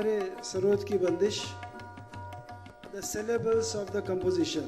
हमारे सरोज की बंदिश, the syllables of the composition.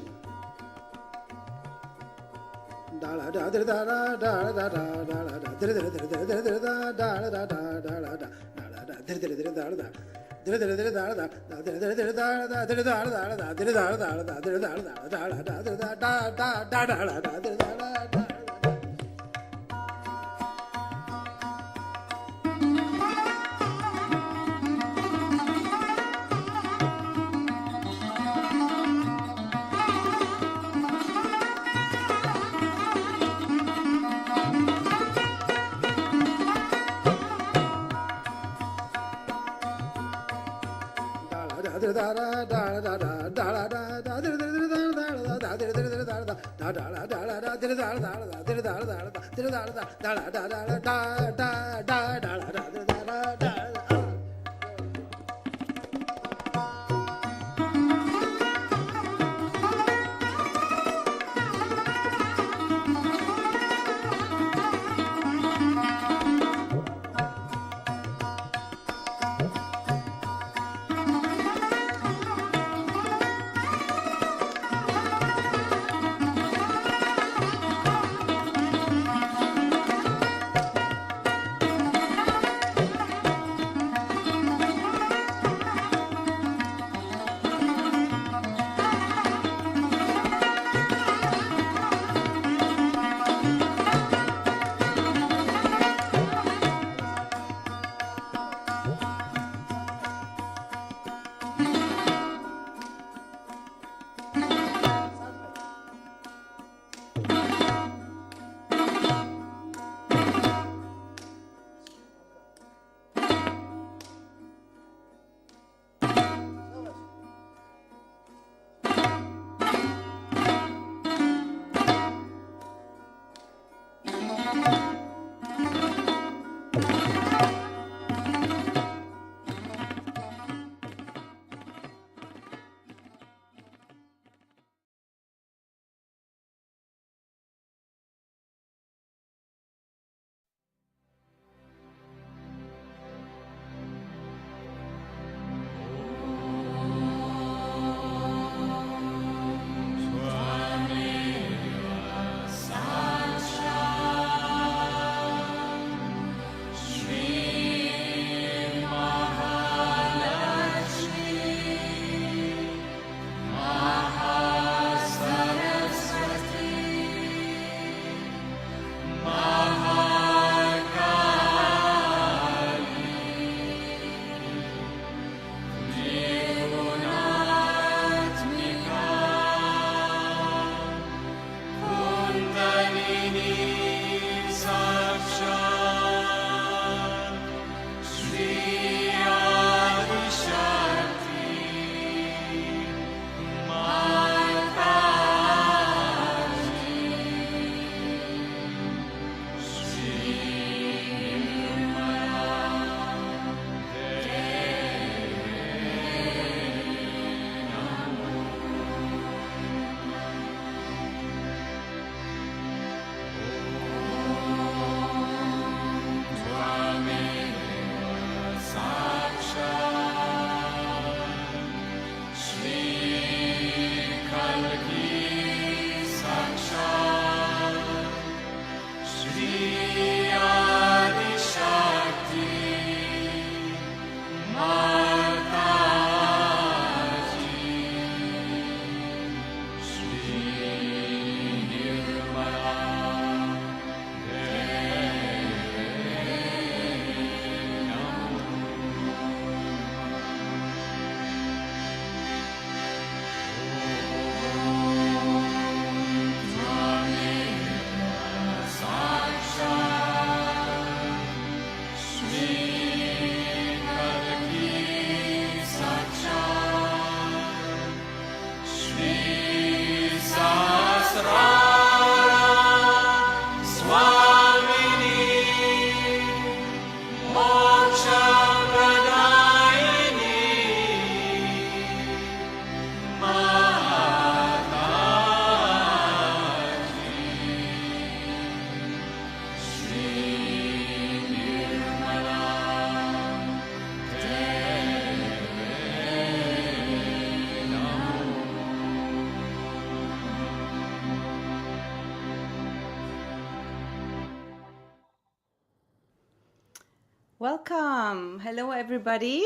Welcome. Hello, everybody.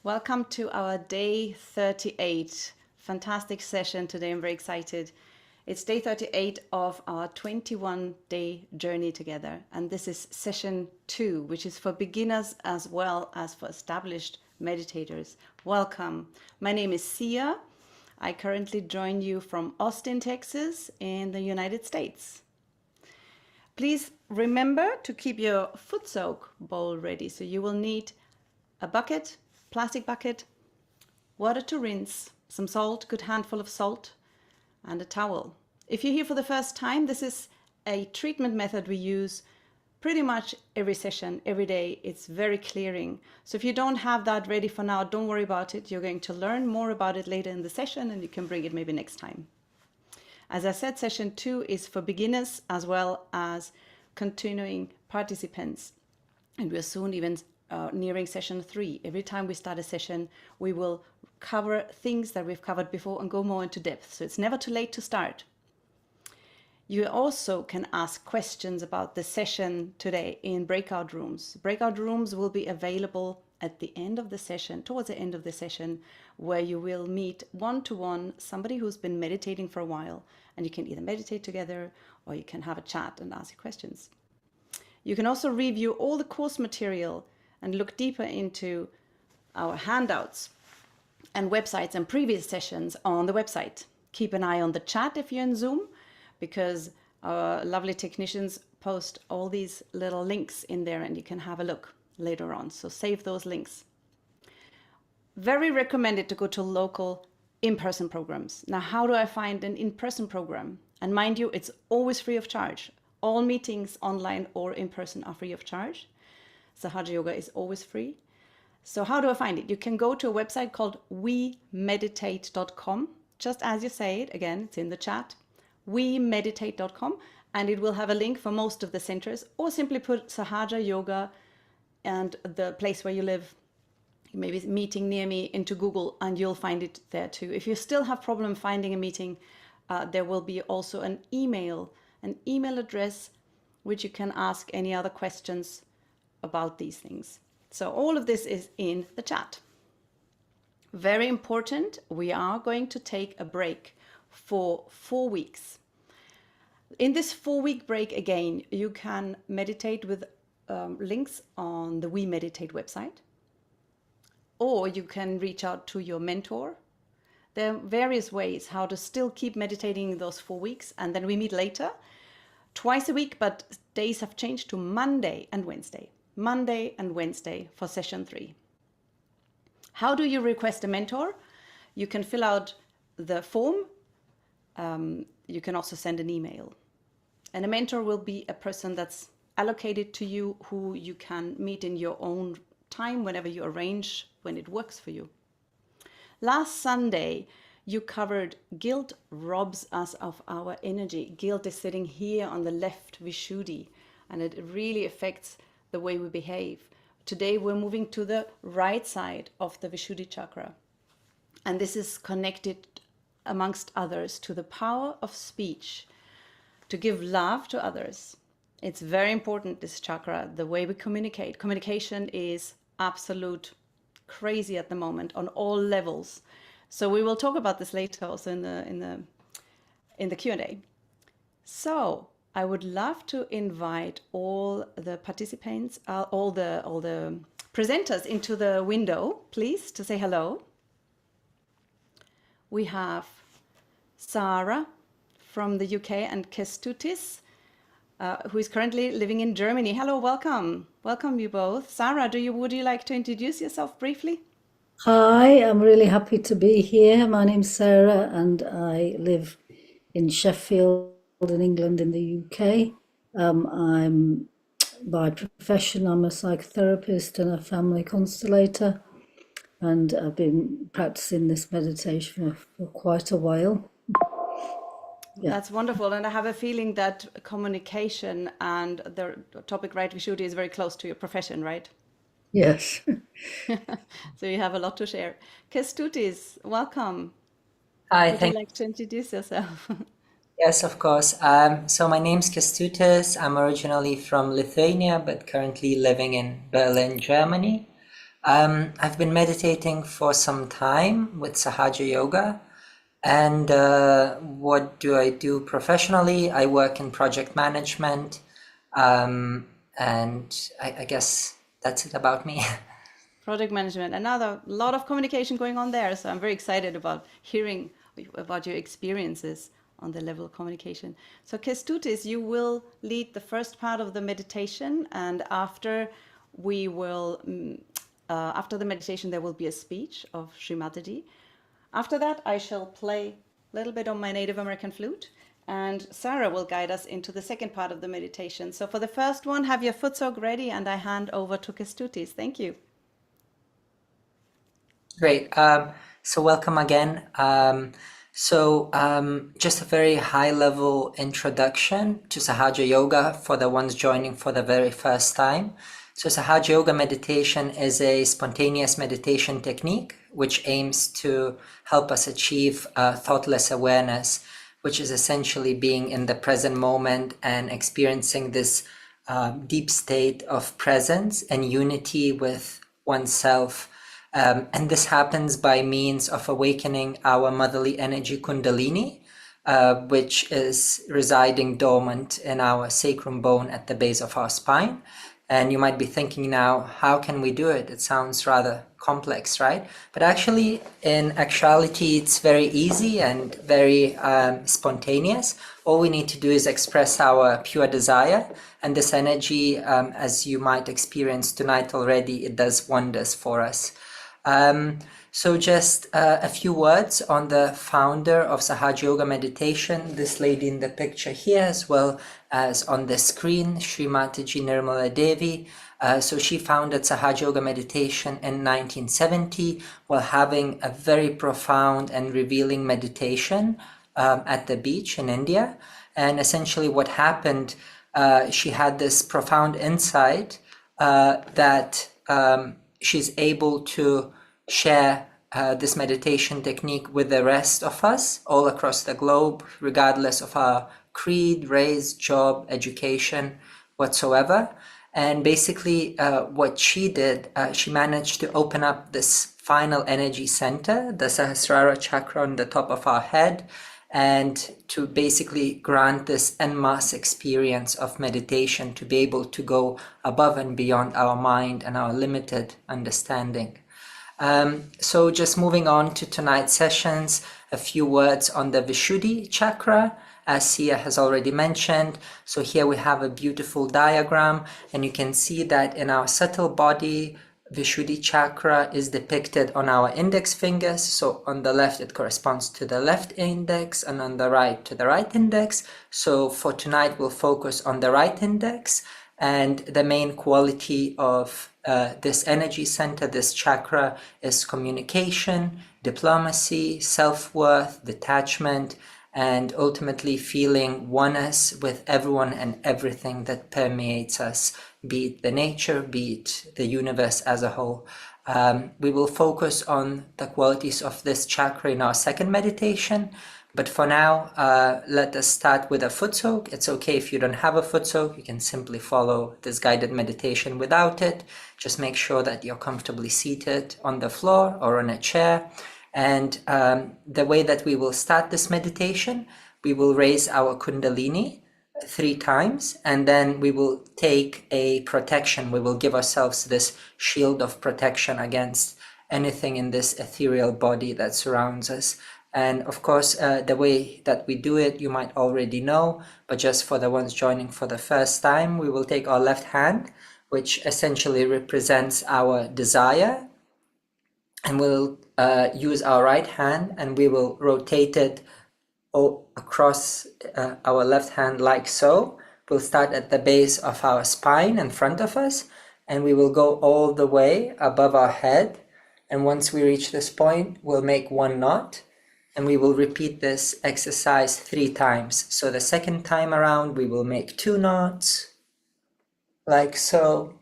Welcome to our day 38. Fantastic session today. I'm very excited. It's day 38 of our 21-day journey together. And this is session 2, which is for beginners as well as for established meditators. Welcome. My name is Sia. I currently join you from Austin, Texas, in the United States. Please remember to keep your foot soak bowl ready. So you will need a bucket, plastic bucket, water to rinse, some salt, good handful of salt, and a towel. If you're here for the first time, this is a treatment method we use pretty much every session, every day. It's very clearing. So if you don't have that ready for now, don't worry about it. You're going to learn more about it later in the session, and you can bring it maybe next time. As I said, session 2 is for beginners as well as continuing participants. And we're soon even nearing session 3. Every time we start a session, we will cover things that we've covered before and go more into depth. So it's never too late to start. You also can ask questions about the session today in breakout rooms. Breakout rooms will be available at the end of the session, towards the end of the session, where you will meet one-to-one somebody who's been meditating for a while, and you can either meditate together or you can have a chat and ask questions. You can also review all the course material and look deeper into our handouts and websites and previous sessions on the website. Keep an eye on the chat if you're in Zoom, because our lovely technicians post all these little links in there and you can have a look later on. So save those links. Very recommended to go to local in-person programs. Now, how do I find an in-person program? And mind you, it's always free of charge. All meetings online or in person are free of charge. Sahaja Yoga is always free. So how do I find it? You can go to a website called wemeditate.com. Just as you say it, again, it's in the chat, wemeditate.com, and it will have a link for most of the centers, or simply put Sahaja Yoga and the place where you live, maybe meeting near me, into Google, and you'll find it there too. If you still have problem finding a meeting, there will be also an email address which you can ask any other questions about these things. So all of this is in the chat. Very important, we are going to take a break for 4 weeks. In this 4-week break, again, you can meditate with links on the We Meditate website, or you can reach out to your mentor. There are various ways how to still keep meditating those 4 weeks, and then we meet later, twice a week, but days have changed to Monday and Wednesday. Monday and Wednesday for session 3. How do you request a mentor? You can fill out the form. You can also send an email. And a mentor will be a person that's allocated to you, who you can meet in your own time whenever you arrange, when it works for you. Last Sunday, you covered guilt robs us of our energy. Guilt is sitting here on the left Vishuddhi, and it really affects the way we behave. Today, we're moving to the right side of the Vishuddhi chakra. And this is connected, amongst others, to the power of speech, to give love to others. It's very important, this chakra, the way we communicate. Communication is absolute crazy at the moment on all levels. So we will talk about this later also in the Q&A. So I would love to invite all the participants, all the presenters into the window, please, to say hello. We have Sarah from the UK and Kestutis, who is currently living in Germany. Hello, welcome. Welcome you both. Sarah, would you like to introduce yourself briefly? Hi, I'm really happy to be here. My name's Sarah and I live in Sheffield in England in the UK. I'm by profession, I'm a psychotherapist and a family constellator, and I've been practicing this meditation for quite a while. Yeah. That's wonderful. And I have a feeling that communication and the topic, right, Vishuddhi, is very close to your profession, right? Yes. So you have a lot to share. Kestutis, welcome. Hi, Would you like to introduce yourself? Yes, of course. So my name's Kęstutis. I'm originally from Lithuania, but currently living in Berlin, Germany. I've been meditating for some time with Sahaja Yoga. And what do I do professionally? I work in project management. And I guess that's it about me. Project management, another lot of communication going on there. So I'm very excited about hearing about your experiences on the level of communication. So Kęstutis, you will lead the first part of the meditation, and after we will, after the meditation, there will be a speech of Shri Mataji. After that, I shall play a little bit on my Native American flute, and Sarah will guide us into the second part of the meditation. So for the first one, have your foot soak ready, and I hand over to Kęstutis. Thank you. Great. So welcome again. Just a very high-level introduction to Sahaja Yoga for the ones joining for the very first time. So Sahaja Yoga meditation is a spontaneous meditation technique which aims to help us achieve thoughtless awareness, which is essentially being in the present moment and experiencing this deep state of presence and unity with oneself. And this happens by means of awakening our motherly energy kundalini, which is residing dormant in our sacrum bone at the base of our spine. And you might be thinking now, how can we do it? It sounds rather complex, right? But actually, in actuality, it's very easy and very spontaneous. All we need to do is express our pure desire. And this energy, as you might experience tonight already, it does wonders for us. So just a few words on the founder of Sahaja Yoga meditation, this lady in the picture here, as well as on the screen, Shri Mataji Nirmala Devi. So she founded Sahaja Yoga meditation in 1970 while having a very profound and revealing meditation at the beach in India. And essentially what happened, she had this profound insight that she's able to share this meditation technique with the rest of us all across the globe, regardless of our creed, race, job, education, whatsoever. And basically what she did, she managed to open up this final energy center, the Sahasrara chakra on the top of our head, and to basically grant this en masse experience of meditation, to be able to go above and beyond our mind and our limited understanding. So just moving on to tonight's sessions, a few words on the Vishuddhi chakra, as Sia has already mentioned. So here we have a beautiful diagram, and you can see that in our subtle body, Vishuddhi chakra is depicted on our index fingers. So on the left, it corresponds to the left index, and on the right to the right index. So for tonight, we'll focus on the right index. And the main quality of this energy center, this chakra, is communication, diplomacy, self-worth, detachment, and ultimately feeling oneness with everyone and everything that permeates us, be it the nature, be it the universe as a whole. We will focus on the qualities of this chakra in our second meditation. But for now, let us start with a foot soak. It's okay if you don't have a foot soak. You can simply follow this guided meditation without it. Just make sure that you're comfortably seated on the floor or on a chair. And the way that we will start this meditation, we will raise our kundalini 3 times, and then we will take a protection. We will give ourselves this shield of protection against anything in this ethereal body that surrounds us. And of course, the way that we do it, you might already know, but just for the ones joining for the first time, we will take our left hand, which essentially represents our desire, and we'll use our right hand, and we will rotate it across our left hand like so. We'll start at the base of our spine in front of us, and we will go all the way above our head. And once we reach this point, we'll make 1 knot. And we will repeat this exercise 3 times. So the second time around, we will make 2 knots, like so.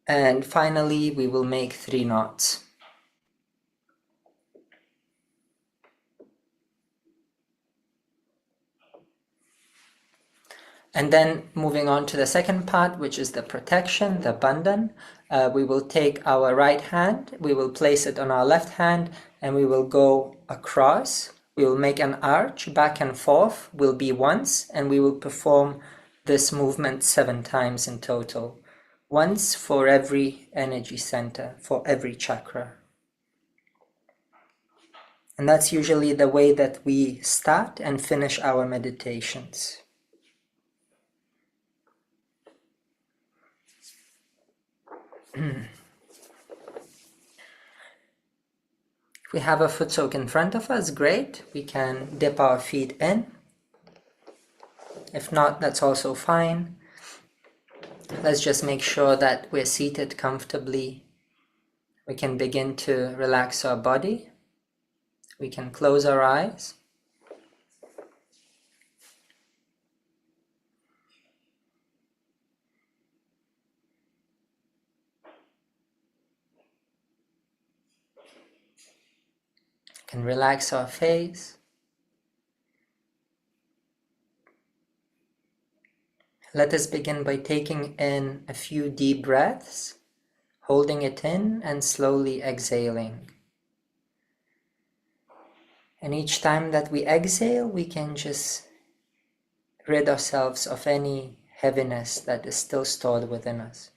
And finally, we will make 3 knots. And then moving on to the second part, which is the protection, the bandhan. We will take our right hand, we will place it on our left hand, and we will go across. We will make an arch back and forth, will be once, and we will perform this movement 7 times in total. Once for every energy center, for every chakra. And that's usually the way that we start and finish our meditations. If we have a foot soak in front of us, great. We can dip our feet in. If not, that's also fine. Let's just make sure that we're seated comfortably. We can begin to relax our body. We can close our eyes. We can relax our face. Let us begin by taking in a few deep breaths, holding it in and slowly exhaling. And each time that we exhale, we can just rid ourselves of any heaviness that is still stored within us.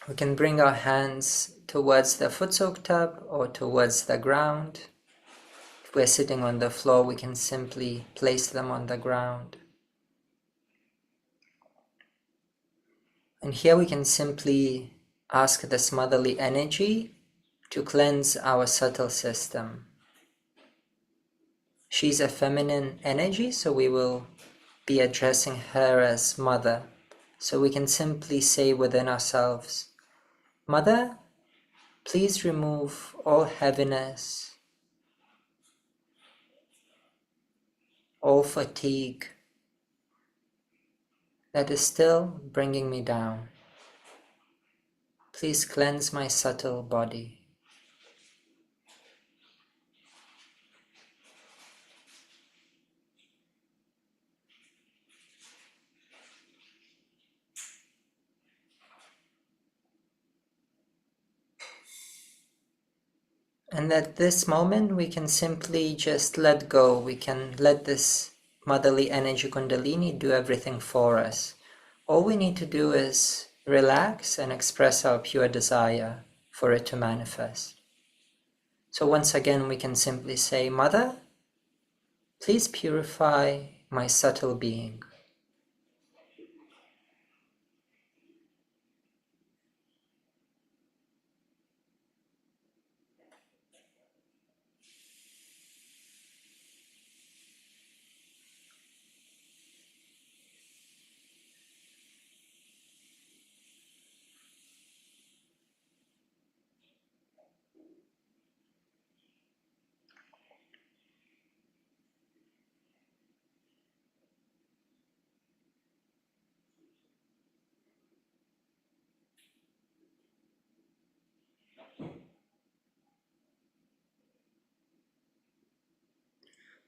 We can bring our hands towards the foot soak tub or towards the ground. If we're sitting on the floor, we can simply place them on the ground. And here we can simply ask this motherly energy to cleanse our subtle system. She's a feminine energy, so we will be addressing her as mother. So we can simply say within ourselves, Mother, please remove all heaviness, all fatigue that is still bringing me down. Please cleanse my subtle body. And at this moment, we can simply just let go. We can let this motherly energy Kundalini do everything for us. All we need to do is relax and express our pure desire for it to manifest. So once again, we can simply say, Mother, please purify my subtle being.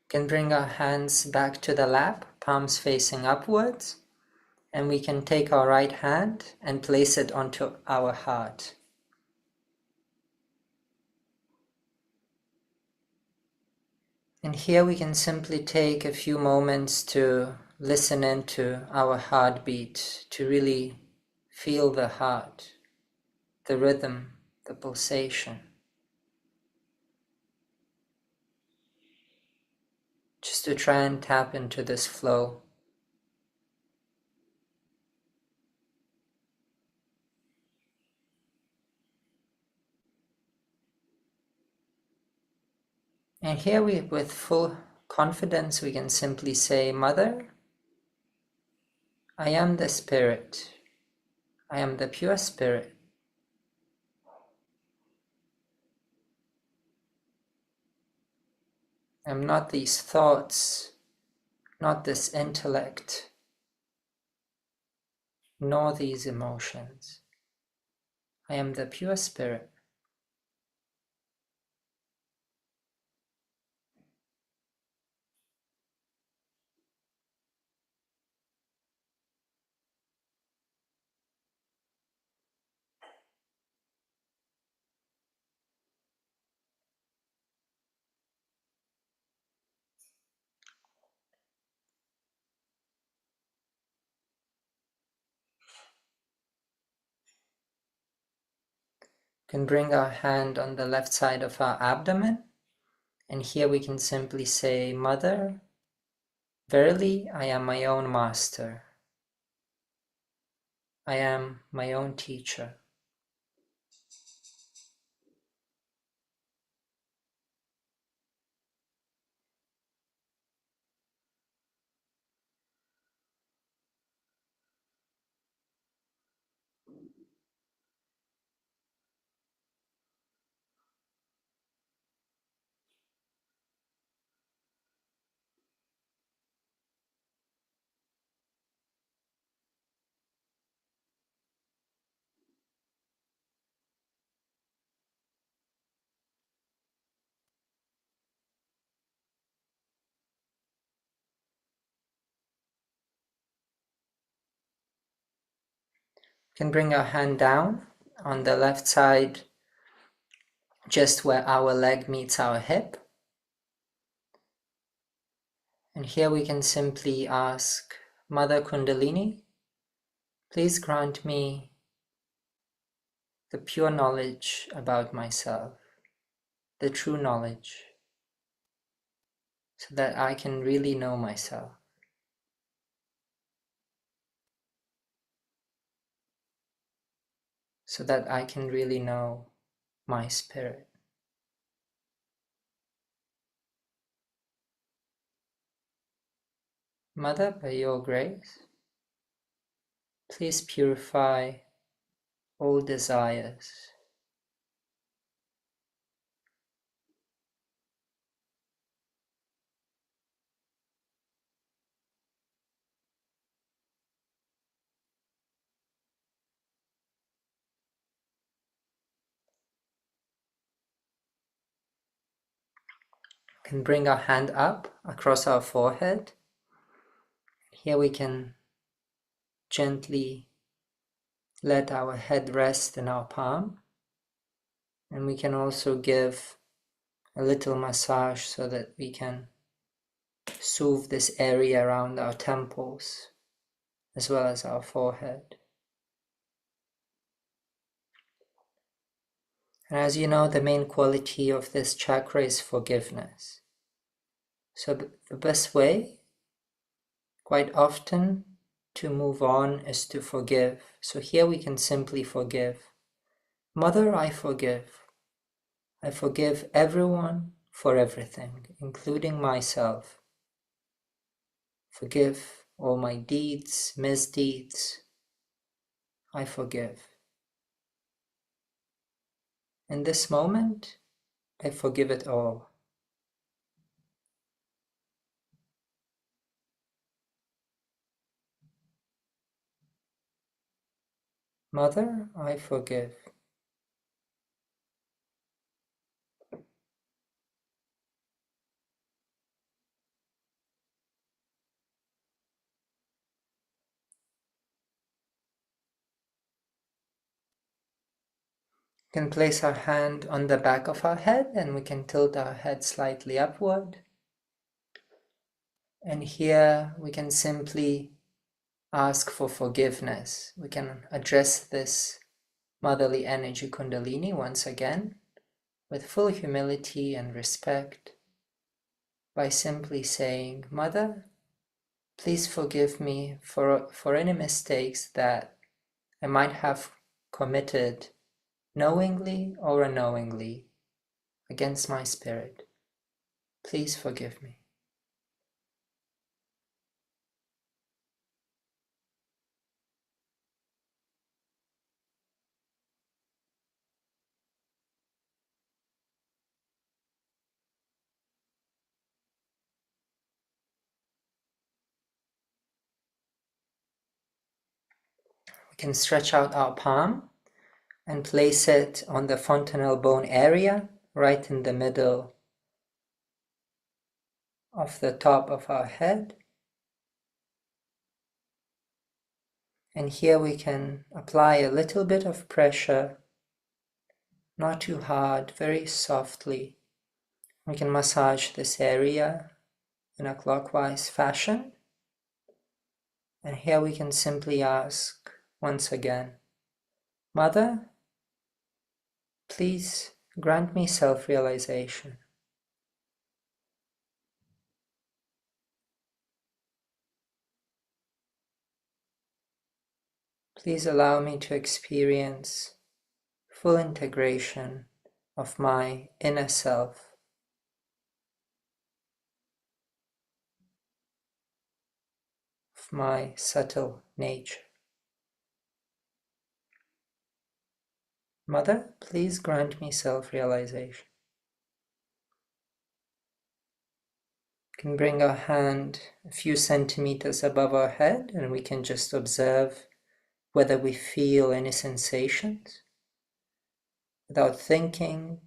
We can bring our hands back to the lap, palms facing upwards, and we can take our right hand and place it onto our heart. And here we can simply take a few moments to listen into our heartbeat, to really feel the heart, the rhythm, the pulsation. Just to try and tap into this flow. And here with full confidence, we can simply say, Mother, I am the spirit. I am the pure spirit. I am not these thoughts, not this intellect, nor these emotions. I am the pure spirit. We can bring our hand on the left side of our abdomen, and here we can simply say, Mother, verily I am my own master. I am my own teacher. We can bring our hand down on the left side, just where our leg meets our hip. And here we can simply ask, Mother Kundalini, please grant me the pure knowledge about myself, the true knowledge, so that I can really know myself. So that I can really know my spirit. Mother, by your grace, please purify all desires. We can bring our hand up across our forehead. Here we can gently let our head rest in our palm. And we can also give a little massage so that we can soothe this area around our temples as well as our forehead. And as you know, the main quality of this chakra is forgiveness. So the best way, quite often, to move on is to forgive. So here we can simply forgive. Mother, I forgive. I forgive everyone for everything, including myself. Forgive all my deeds, misdeeds. I forgive. In this moment, I forgive it all. Mother, I forgive. We can place our hand on the back of our head and we can tilt our head slightly upward. And here we can simply ask for forgiveness. We can address this motherly energy Kundalini once again with full humility and respect by simply saying, Mother, please forgive me for any mistakes that I might have committed knowingly or unknowingly against my spirit. Please forgive me. can stretch out our palm and place it on the fontanelle bone area, right in the middle of the top of our head. And here we can apply a little bit of pressure, not too hard, very softly. We can massage this area in a clockwise fashion. And here we can simply ask once again, Mother, please grant me self-realization. Please allow me to experience full integration of my inner self, of my subtle nature. Mother, please grant me self-realization. We can bring our hand a few centimeters above our head and we can just observe whether we feel any sensations without thinking,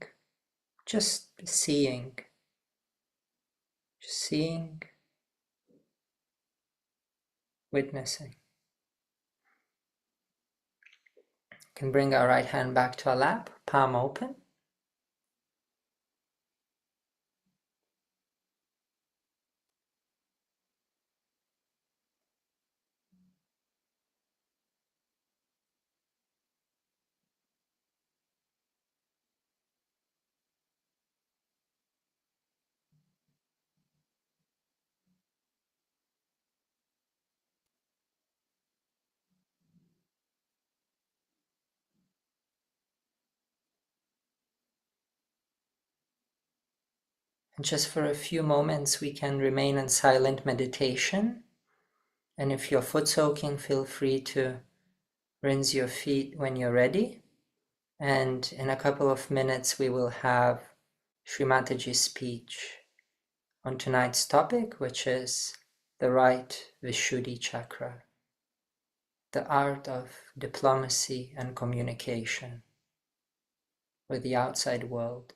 just seeing, witnessing. We can bring our right hand back to our lap, palm open. And just for a few moments we can remain in silent meditation. And if you're foot soaking, feel free to rinse your feet when you're ready. And in a couple of minutes we will have Shri Mataji's speech on tonight's topic, which is the right Vishuddhi chakra, the art of diplomacy and communication with the outside world.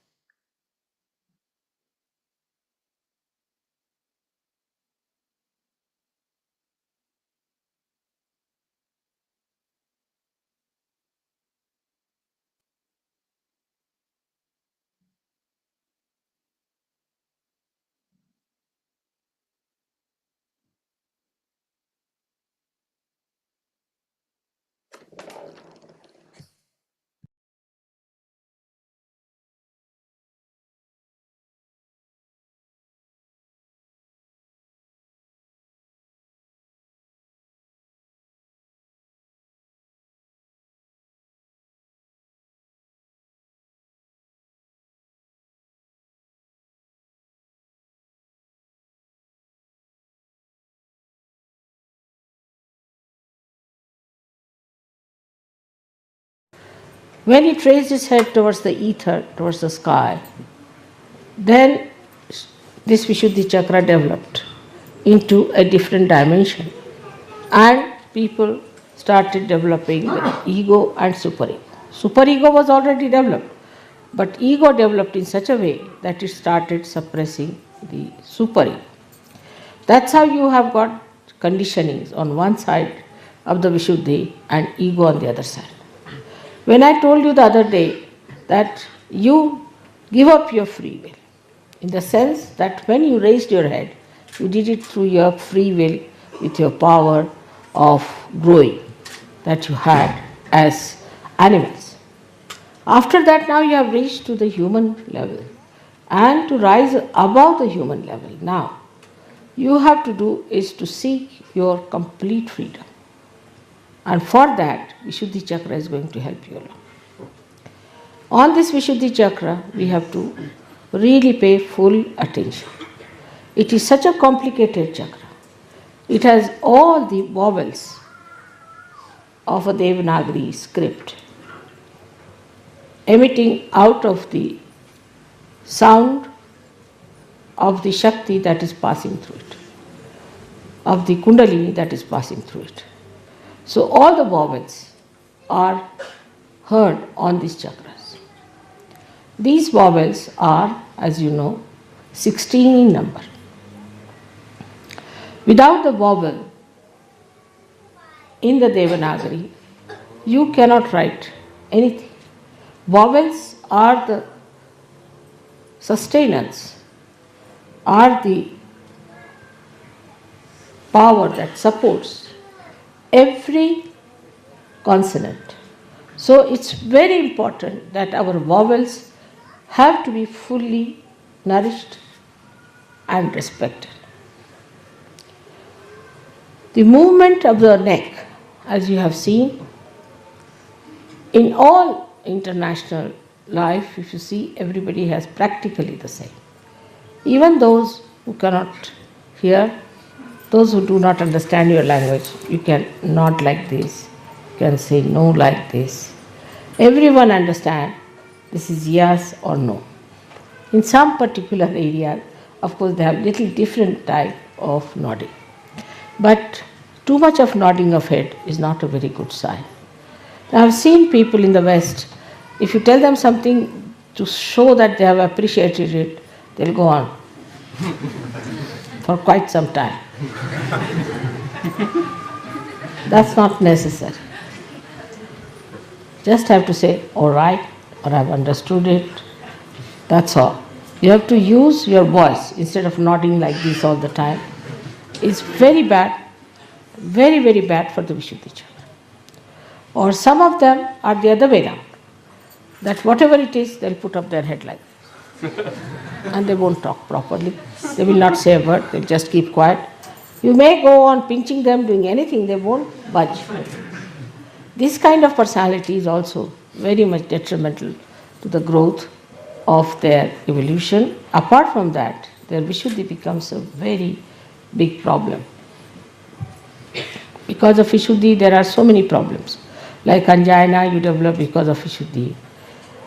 When he raised his head towards the ether, towards the sky, then this Vishuddhi chakra developed into a different dimension. And people started developing the ego and superego. Superego was already developed, but ego developed in such a way that it started suppressing the superego. That's how you have got conditionings on one side of the Vishuddhi and ego on the other side. When I told you the other day that you give up your free will, in the sense that when you raised your head, you did it through your free will with your power of growing that you had as animals. After that, now you have reached to the human level. And to rise above the human level now, you have to do is to seek your complete freedom. And for that, Vishuddhi chakra is going to help you along. On this Vishuddhi chakra, we have to really pay full attention. It is such a complicated chakra. It has all the vowels of a Devanagari script emitting out of the sound of the Shakti that is passing through it, of the Kundalini that is passing through it. So all the vowels are heard on these chakras. These vowels are, as you know, 16 in number. Without the vowel in the Devanagari, you cannot write anything. Vowels are the sustenance, are the power that supports every consonant. So it's very important that our vowels have to be fully nourished and respected. The movement of the neck, as you have seen, in all international life, if you see, everybody has practically the same. Even those who cannot hear, those who do not understand your language, you can nod like this, you can say no like this. Everyone understands this is yes or no. In some particular area, of course, they have little different type of nodding. But too much of nodding of head is not a very good sign. I have seen people in the West, if you tell them something to show that they have appreciated it, they'll go on for quite some time. That's not necessary. Just have to say, all right, or I've understood it. That's all. You have to use your voice instead of nodding like this all the time. It's very bad, very, very bad for the Vishuddhi chakra. Or some of them are the other way round. That whatever it is, they'll put up their head like this. And they won't talk properly. They will not say a word, they'll just keep quiet. You may go on pinching them, doing anything, they won't budge. This kind of personality is also very much detrimental to the growth of their evolution. Apart from that, their Vishuddhi becomes a very big problem. Because of Vishuddhi, there are so many problems. Like angina, you develop because of Vishuddhi.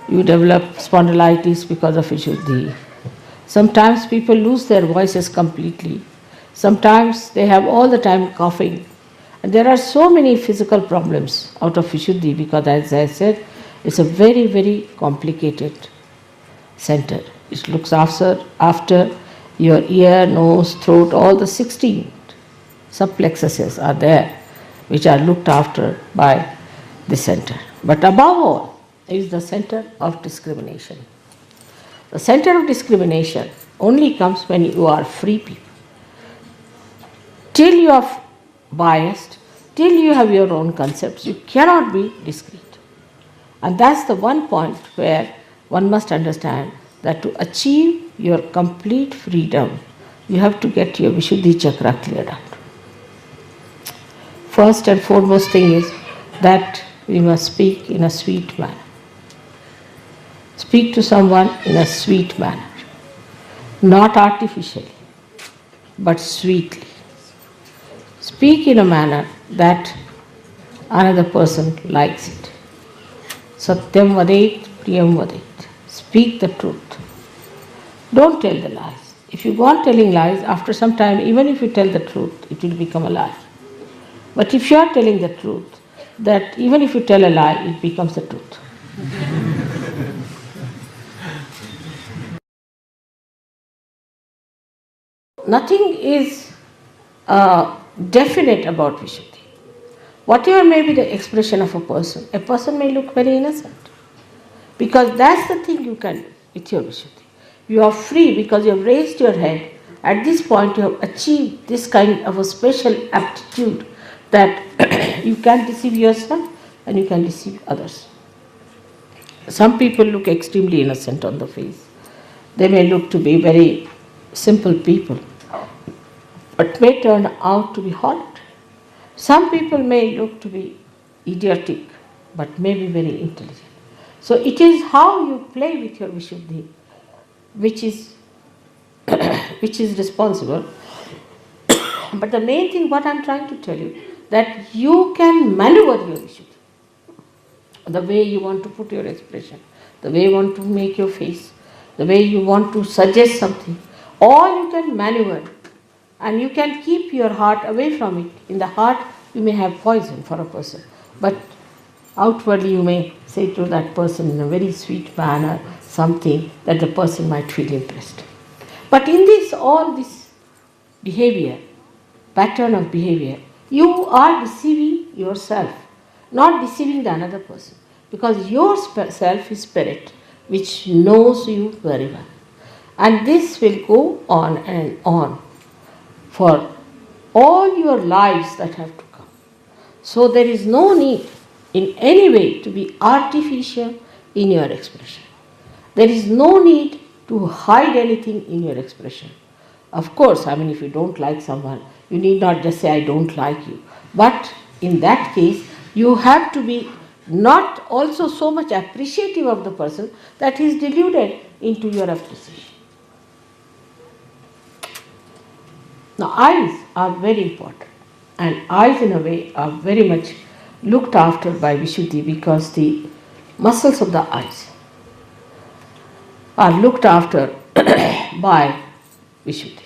You develop spondylitis because of Vishuddhi. Sometimes people lose their voices completely. Sometimes they have all the time coughing. And there are so many physical problems out of Vishuddhi because, as I said, it's a very, very complicated center. It looks after your ear, nose, throat, all the 16 subplexuses are there, which are looked after by the center. But above all is the center of discrimination. The center of discrimination only comes when you are free people. Till you are biased, till you have your own concepts, you cannot be discrete. And that's the one point where one must understand that to achieve your complete freedom, you have to get your Vishuddhi chakra cleared out. First and foremost thing is that we must speak in a sweet manner. Speak to someone in a sweet manner, not artificially, but sweetly. Speak in a manner that another person likes it. Satyam vadet, priyam vadet. Speak the truth. Don't tell the lies. If you go on telling lies, after some time, even if you tell the truth, it will become a lie. But if you are telling the truth, that even if you tell a lie, it becomes the truth. Nothing is definite about Vishuddhi. Whatever may be the expression of a person may look very innocent. Because that's the thing you can do with your Vishuddhi. You are free because you have raised your head. At this point, you have achieved this kind of a special aptitude that you can deceive yourself and you can deceive others. Some people look extremely innocent on the face. They may look to be very simple people, but may turn out to be horrid. Some people may look to be idiotic, but may be very intelligent. So it is how you play with your Vishuddhi which is responsible. But the main thing what I am trying to tell you, that you can maneuver your Vishuddhi. The way you want to put your expression, the way you want to make your face, the way you want to suggest something, all you can maneuver. And you can keep your heart away from it. In the heart, you may have poison for a person, but outwardly you may say to that person in a very sweet manner something that the person might feel impressed. But in this, all this behavior, pattern of behavior, you are deceiving yourself, not deceiving the another person, because your self is spirit which knows you very well. And this will go on and on for all your lives that have to come. So there is no need in any way to be artificial in your expression. There is no need to hide anything in your expression. Of course, if you don't like someone, you need not just say, I don't like you. But in that case, you have to be not also so much appreciative of the person that he is deluded into your appreciation. Now, eyes are very important, and eyes in a way are very much looked after by Vishuddhi because the muscles of the eyes are looked after by Vishuddhi.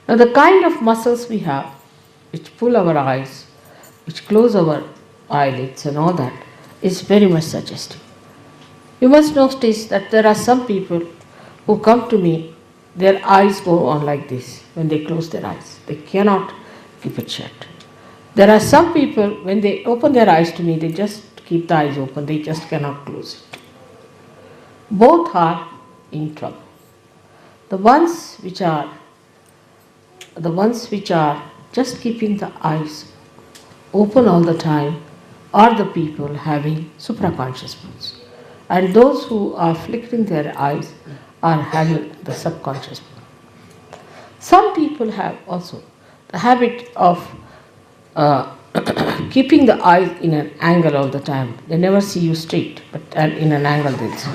Now, the kind of muscles we have which pull our eyes, which close our eyelids and all that is very much suggestive. You must notice that there are some people who come to me, their eyes go on like this when they close their eyes. They cannot keep it shut. There are some people, when they open their eyes to me, they just keep the eyes open, they just cannot close it. Both are in trouble. The ones which are just keeping the eyes open all the time are the people having supraconscious moods. And those who are flickering their eyes are having the subconscious mood. Some people have also the habit of keeping the eyes in an angle all the time. They never see you straight, but in an angle they'll see.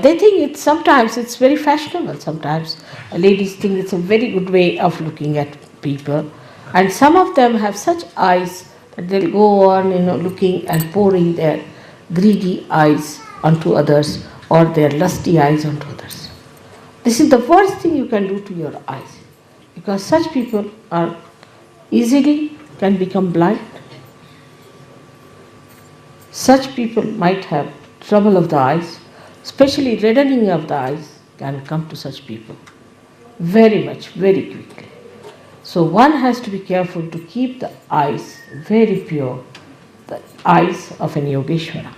They think sometimes it's very fashionable. Sometimes ladies think it's a very good way of looking at people. And some of them have such eyes that they'll go on, looking and pouring their greedy eyes onto others or their lusty eyes onto others. This is the worst thing you can do to your eyes, because such people are easily can become blind. Such people might have trouble of the eyes, especially reddening of the eyes can come to such people very much, very quickly. So one has to be careful to keep the eyes very pure, the eyes of an Yogeshwara.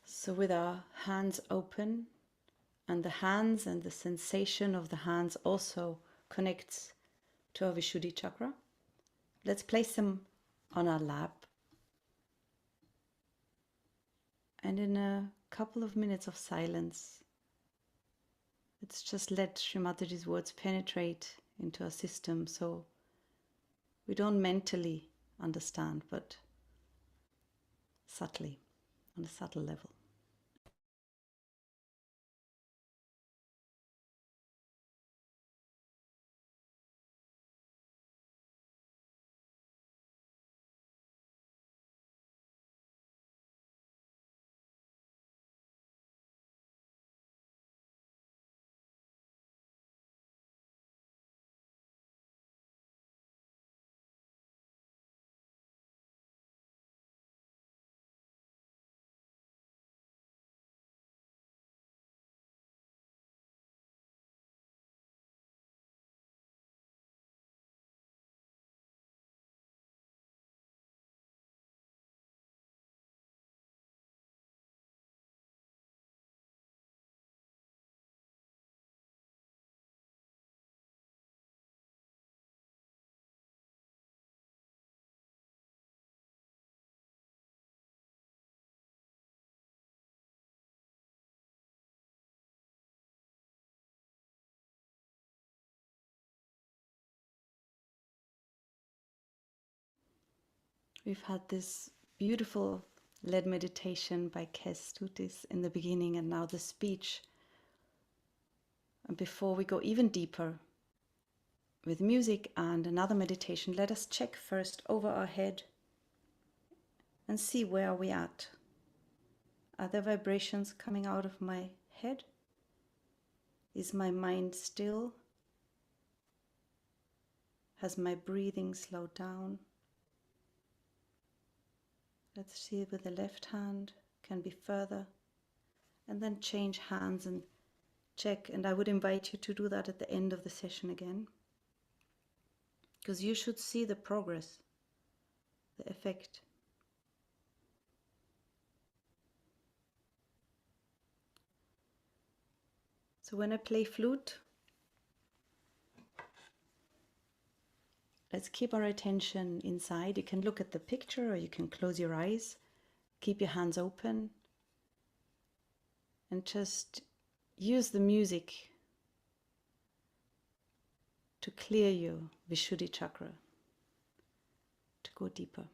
So with our hands open, and the hands and the sensation of the hands also connects to our Vishuddhi chakra, let's place them on our lap. And in a couple of minutes of silence, let's just let Shri Mataji's words penetrate into our system so we don't mentally understand, but subtly, on a subtle level. We've had this beautiful led meditation by Kestutis in the beginning, and now the speech. And before we go even deeper with music and another meditation, let us check first over our head and see where are we at. Are there vibrations coming out of my head? Is my mind still? Has my breathing slowed down? Let's see with the left hand, can be further. And then change hands and check. And I would invite you to do that at the end of the session again. Because you should see the progress, the effect. So when I play flute, let's keep our attention inside. You can look at the picture or you can close your eyes. Keep your hands open. And just use the music to clear your Vishuddhi chakra, to go deeper.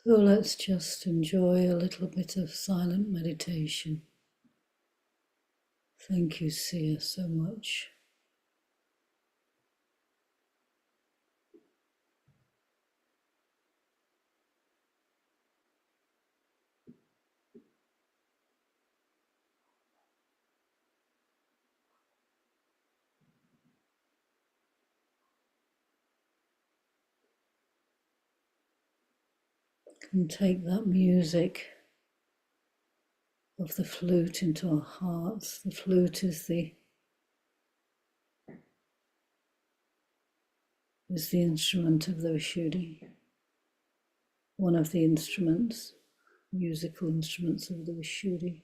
So let's just enjoy a little bit of silent meditation. Thank you, Sia, so much. And take that music of the flute into our hearts. The flute is the instrument of the Vishuddhi, one of the instruments, musical instruments of the Vishuddhi.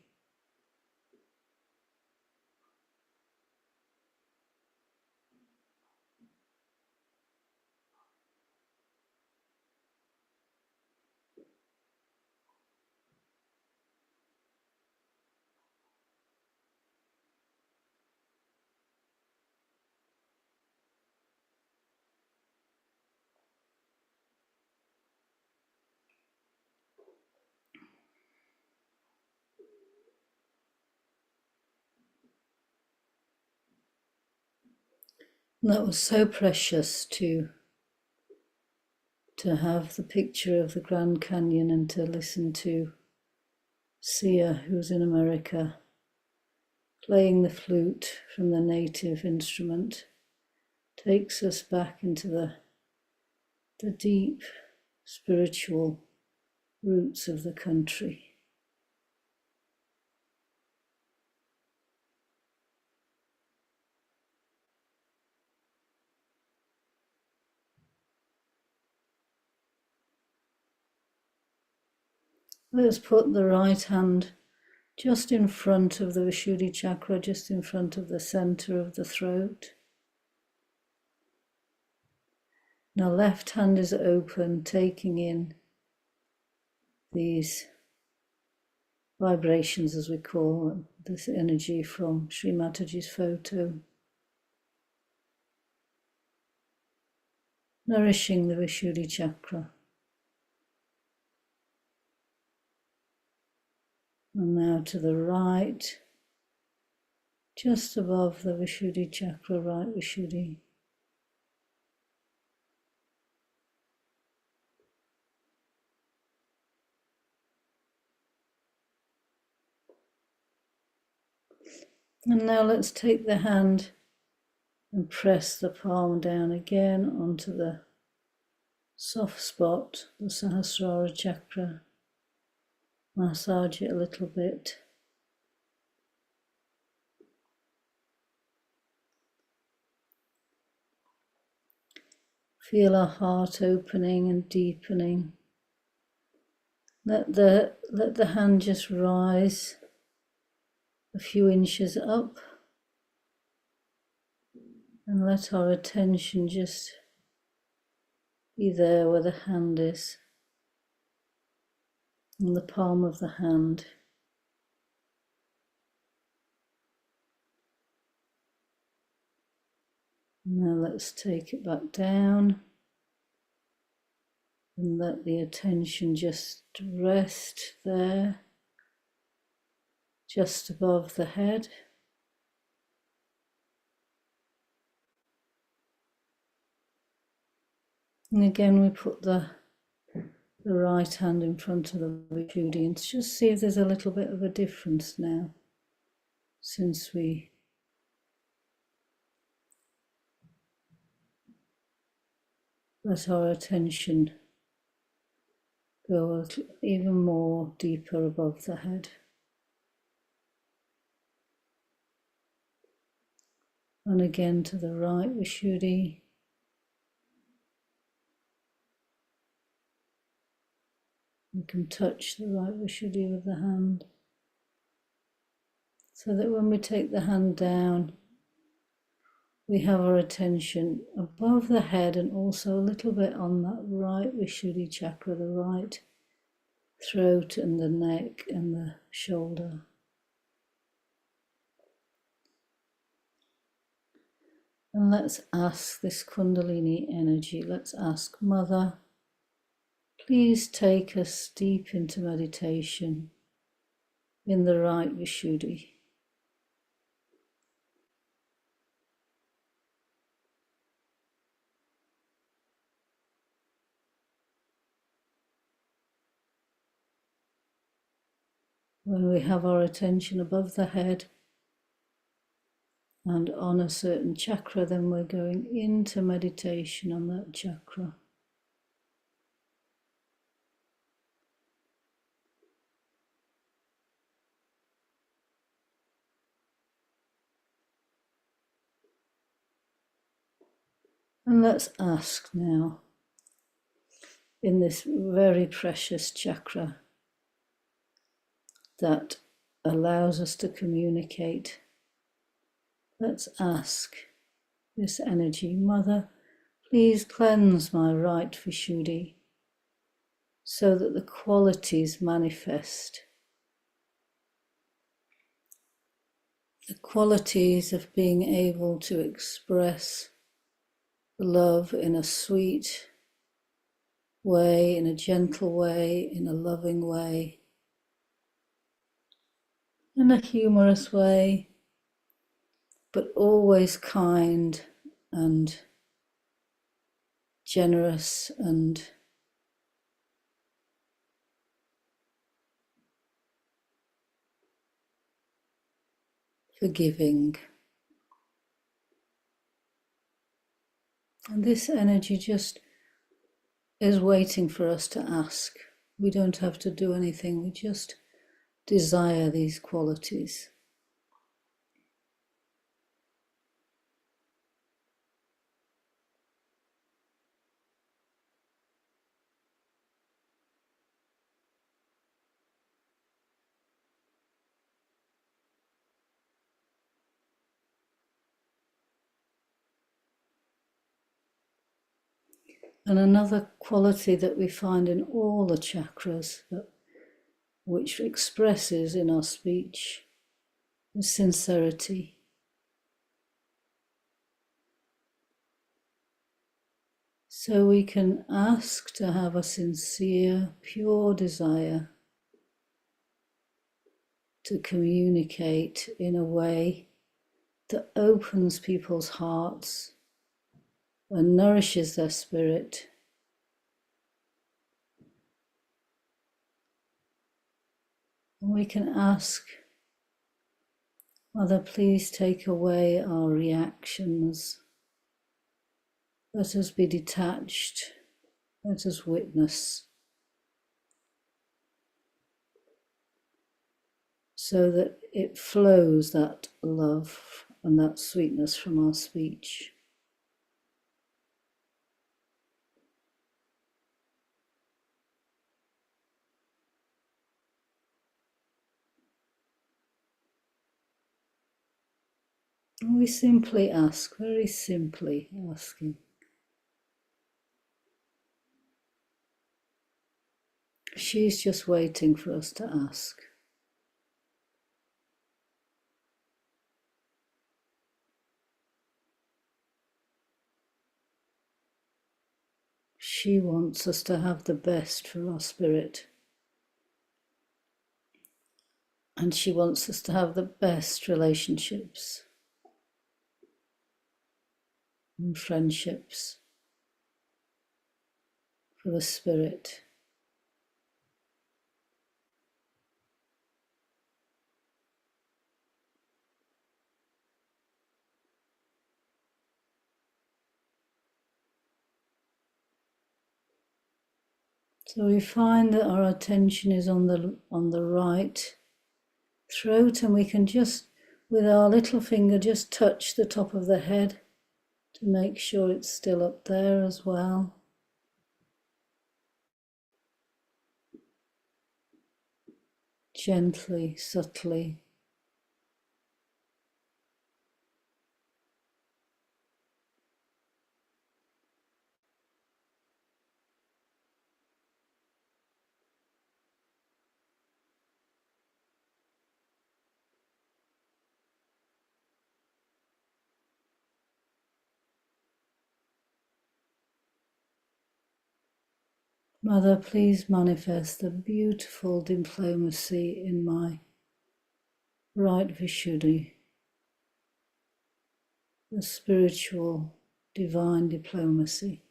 And that was so precious to have the picture of the Grand Canyon and to listen to Sia, who's in America, playing the flute from the native instrument, takes us back into the deep spiritual roots of the country. Let's put the right hand just in front of the Vishuddhi chakra, just in front of the center of the throat. Now left hand is open, taking in these vibrations, as we call them, this energy from Shri Mataji's photo, nourishing the Vishuddhi chakra. And now to the right, just above the Vishuddhi chakra, right Vishuddhi. And now let's take the hand and press the palm down again onto the soft spot, the Sahasrara chakra. Massage it a little bit. Feel our heart opening and deepening. Let the hand just rise a few inches up, and let our attention just be there where the hand is, in the palm of the hand. Now let's take it back down and let the attention just rest there, just above the head. And again we put the right hand in front of the Vishuddhi and just see if there's a little bit of a difference now since we let our attention go even more deeper above the head. And again to the right Vishuddhi. You can touch the right Vishuddhi with the hand, so that when we take the hand down, we have our attention above the head and also a little bit on that right Vishuddhi chakra, the right throat and the neck and the shoulder. And let's ask this Kundalini energy, let's ask Mother, Please take us deep into meditation in the right Vishuddhi. When we have our attention above the head and on a certain chakra, then we're going into meditation on that chakra. And let's ask now, in this very precious chakra that allows us to communicate, let's ask this energy, Mother, please cleanse my right Vishuddhi so that the qualities manifest. The qualities of being able to express love in a sweet way, in a gentle way, in a loving way, in a humorous way, but always kind and generous and forgiving. And this energy just is waiting for us to ask. We don't have to do anything, we just desire these qualities. And another quality that we find in all the chakras, which expresses in our speech, is sincerity. So we can ask to have a sincere, pure desire to communicate in a way that opens people's hearts and nourishes their spirit. And we can ask, Mother, please take away our reactions. Let us be detached. Let us witness, so that it flows, that love and that sweetness from our speech. And we simply ask, very simply asking. She's just waiting for us to ask. She wants us to have the best for our spirit. And she wants us to have the best relationships and friendships for the spirit. So we find that our attention is on the right throat, and we can just, with our little finger, just touch the top of the head to make sure it's still up there as well. Gently, subtly. Mother, please manifest the beautiful diplomacy in my right Vishuddhi, the spiritual divine diplomacy.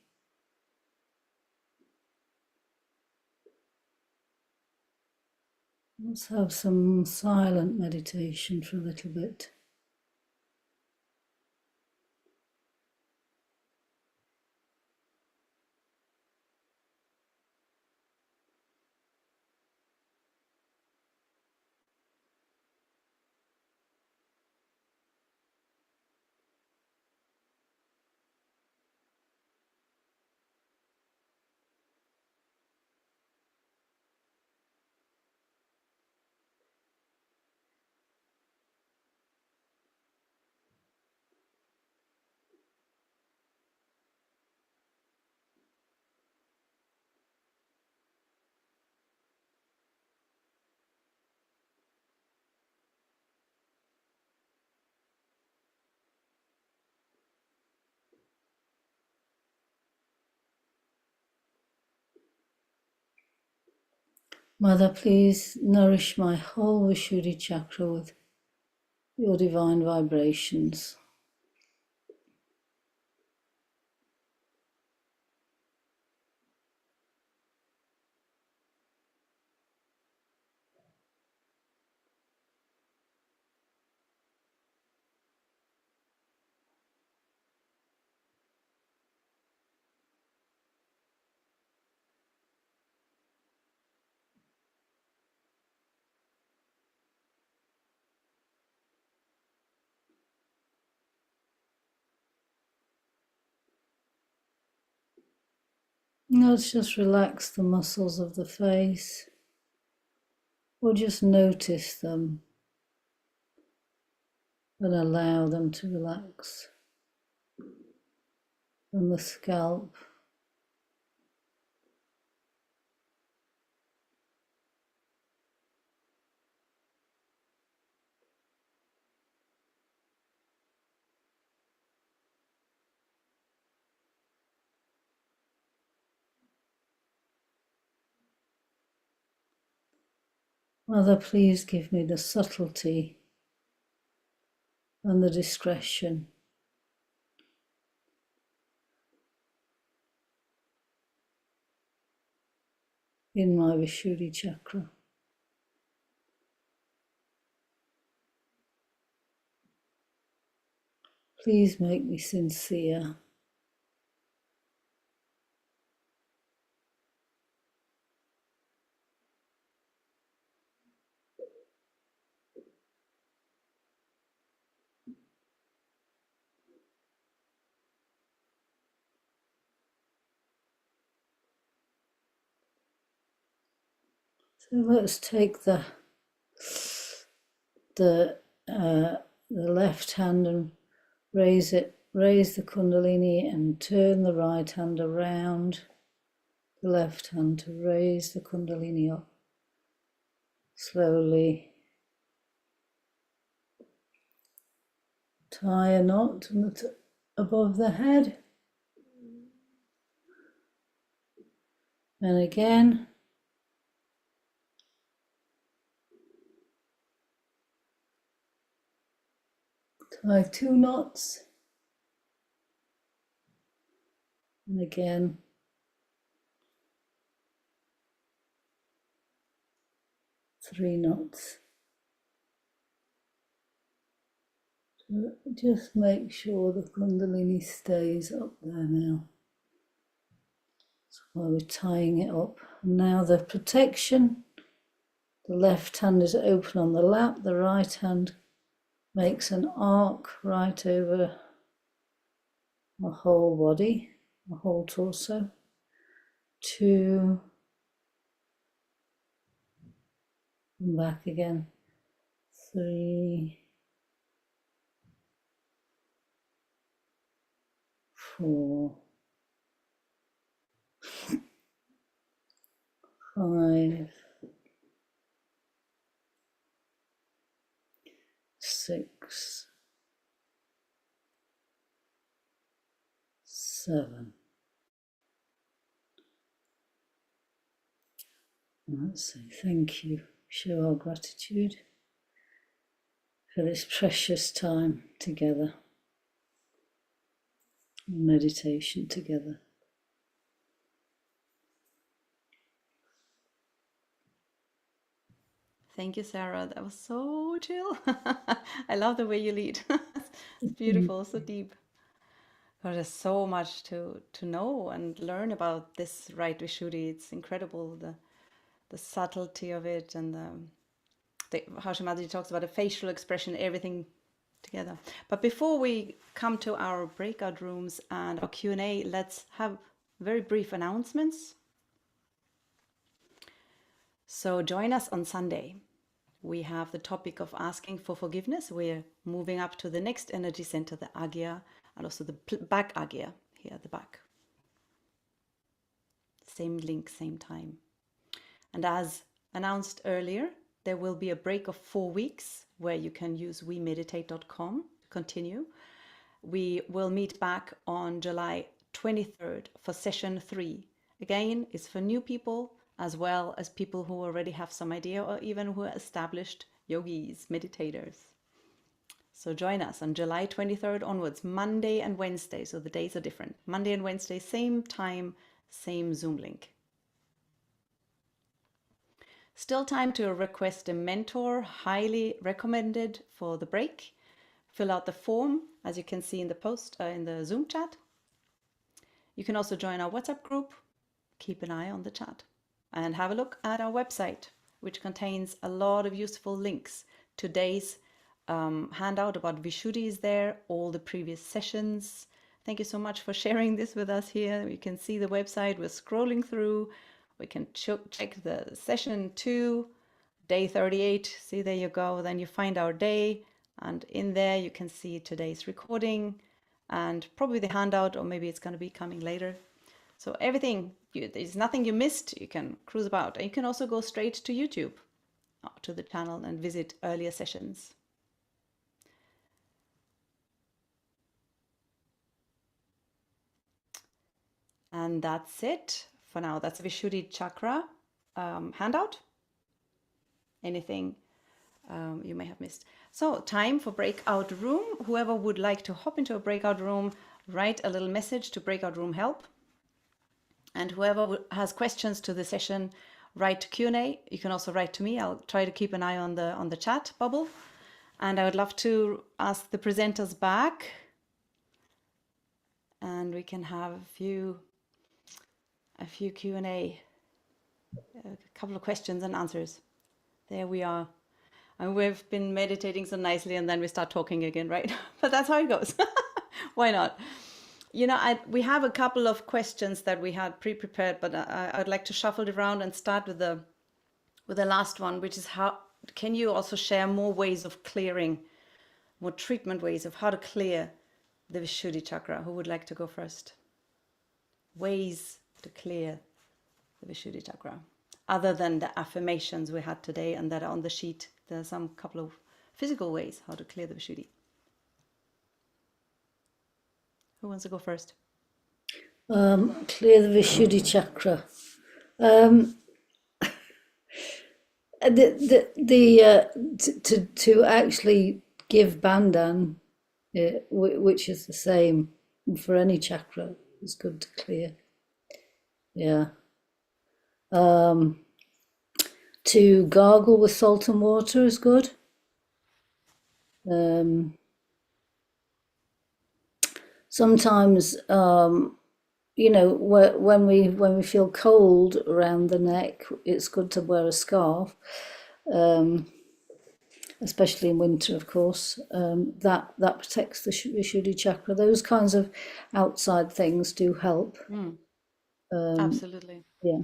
Let's have some silent meditation for a little bit. Mother, please nourish my whole Vishuddhi chakra with your divine vibrations. Let's just relax the muscles of the face, or just notice them and allow them to relax. And the scalp, Mother, please give me the subtlety and the discretion in my Vishuddhi chakra. Please make me sincere. So let's take the left hand and raise the Kundalini and turn the right hand around the left hand to raise the Kundalini up slowly. Tie a knot above the head. And again. Tie 2 knots. And again. 3 knots. So just make sure the Kundalini stays up there now. So while we're tying it up. And now the protection. The left hand is open on the lap. The right hand makes an arc right over the whole body, the whole torso. 2. And back again. 3. 4. 5. 6. 7. Let's say thank you. Show our gratitude for this precious time together, meditation together. Thank you, Sarah. That was so chill. I love the way you lead. It's beautiful, so deep. Oh, there's so much to know and learn about this right Vishuddhi. It's incredible, the subtlety of it, and how Shri Mataji talks about the facial expression, everything together. But before we come to our breakout rooms and our Q&A, let's have very brief announcements. So join us on Sunday. We have the topic of asking for forgiveness. We're moving up to the next energy center, the Agya, and also the back Agya, here at the back. Same link, same time. And as announced earlier, there will be a break of 4 weeks where you can use wemeditate.com to continue. We will meet back on July 23rd for session 3. Again, it's for new people as well as people who already have some idea or even who are established yogis, meditators. So join us on July 23rd onwards, Monday and Wednesday. So the days are different. Monday and Wednesday, same time, same Zoom link. Still time to request a mentor, highly recommended for the break. Fill out the form, as you can see in the post, in the Zoom chat. You can also join our WhatsApp group. Keep an eye on the chat. And have a look at our website, which contains a lot of useful links. Today's handout about Vishuddhi is there, all the previous sessions. Thank you so much for sharing this with us here. You can see the website. We're scrolling through. We can check the session 2, day 38. See, there you go. Then you find our day. And in there, you can see today's recording and probably the handout, or maybe it's going to be coming later. So everything, there's nothing you missed. You can cruise about. And you can also go straight to YouTube, to the channel, and visit earlier sessions. And that's it for now. That's a Vishuddhi Chakra handout. Anything you may have missed. So time for breakout room. Whoever would like to hop into a breakout room, write a little message to breakout room help. And whoever has questions to the session, write to Q&A. You can also write to me. I'll try to keep an eye on the chat bubble. And I would love to ask the presenters back. And we can have a few Q&A, a couple of questions and answers. There we are. And we've been meditating so nicely, and then we start talking again, right? But that's how it goes. Why not? You know, we have a couple of questions that we had pre-prepared, but I'd like to shuffle it around and start with the last one, which is how can you also share more ways of clearing, more treatment ways of how to clear the Vishuddhi chakra? Who would like to go first? Ways to clear the Vishuddhi chakra, other than the affirmations we had today and that are on the sheet. There are some couple of physical ways how to clear the Vishuddhi. Who wants to go first? Clear the Vishuddhi chakra. To actually give bandhan, which is the same for any chakra, is good to clear. Yeah. To gargle with salt and water is good. Sometimes, you know, when we feel cold around the neck, it's good to wear a scarf, especially in winter, of course. That protects the Vishuddhi chakra. Those kinds of outside things do help. Absolutely. Yeah.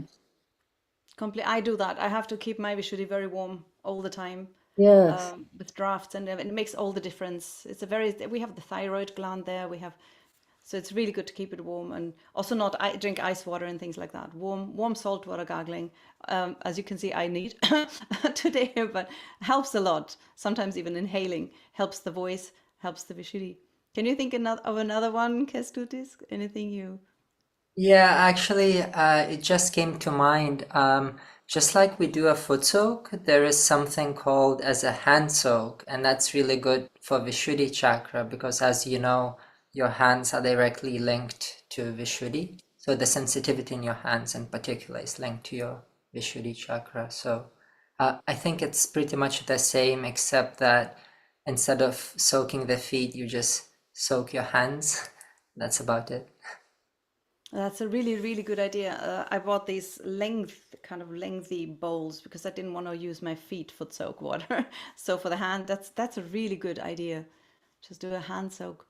I do that. I have to keep my Vishuddhi very warm all the time. Yes. With drafts, and it makes all the difference. We have the thyroid gland there. So it's really good to keep it warm, and also not drink ice water and things like that. Warm salt water gargling. As you can see, I need today, but helps a lot. Sometimes even inhaling helps the voice, helps the Vishuddhi. Can you think of another one, Kestutis? Anything you? Yeah, actually, it just came to mind. Just like we do a foot soak, there is something called as a hand soak, and that's really good for Vishuddhi chakra because, as you know, your hands are directly linked to Vishuddhi. So the sensitivity in your hands in particular is linked to your Vishuddhi chakra. So I think it's pretty much the same, except that instead of soaking the feet, you just soak your hands. That's about it. That's a really, really good idea. I bought these kind of lengthy bowls because I didn't want to use my feet for soak water. So for the hand, that's a really good idea. Just do a hand soak.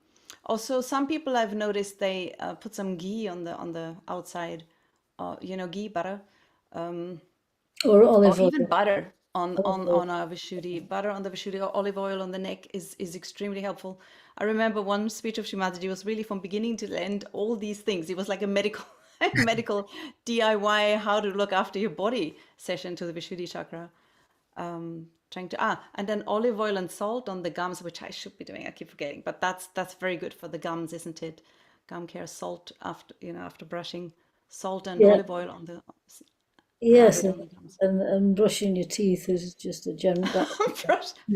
Also, some people I've noticed they put some ghee on the outside, ghee butter, Or or olive even oil. butter on Olive on oil. on a vishuddhi. Butter on the vishuddhi or olive oil on the neck is extremely helpful. I remember one speech of Shri Mataji was really from beginning to end all these things. It was like a medical medical DIY how to look after your body session to the vishuddhi chakra. Trying to and then olive oil and salt on the gums, which I should be doing. I keep forgetting, but that's very good for the gums, isn't it? Gum care, salt after brushing, salt and Yeah. olive oil on the Yes, added on the gums. and brushing your teeth is just a general that.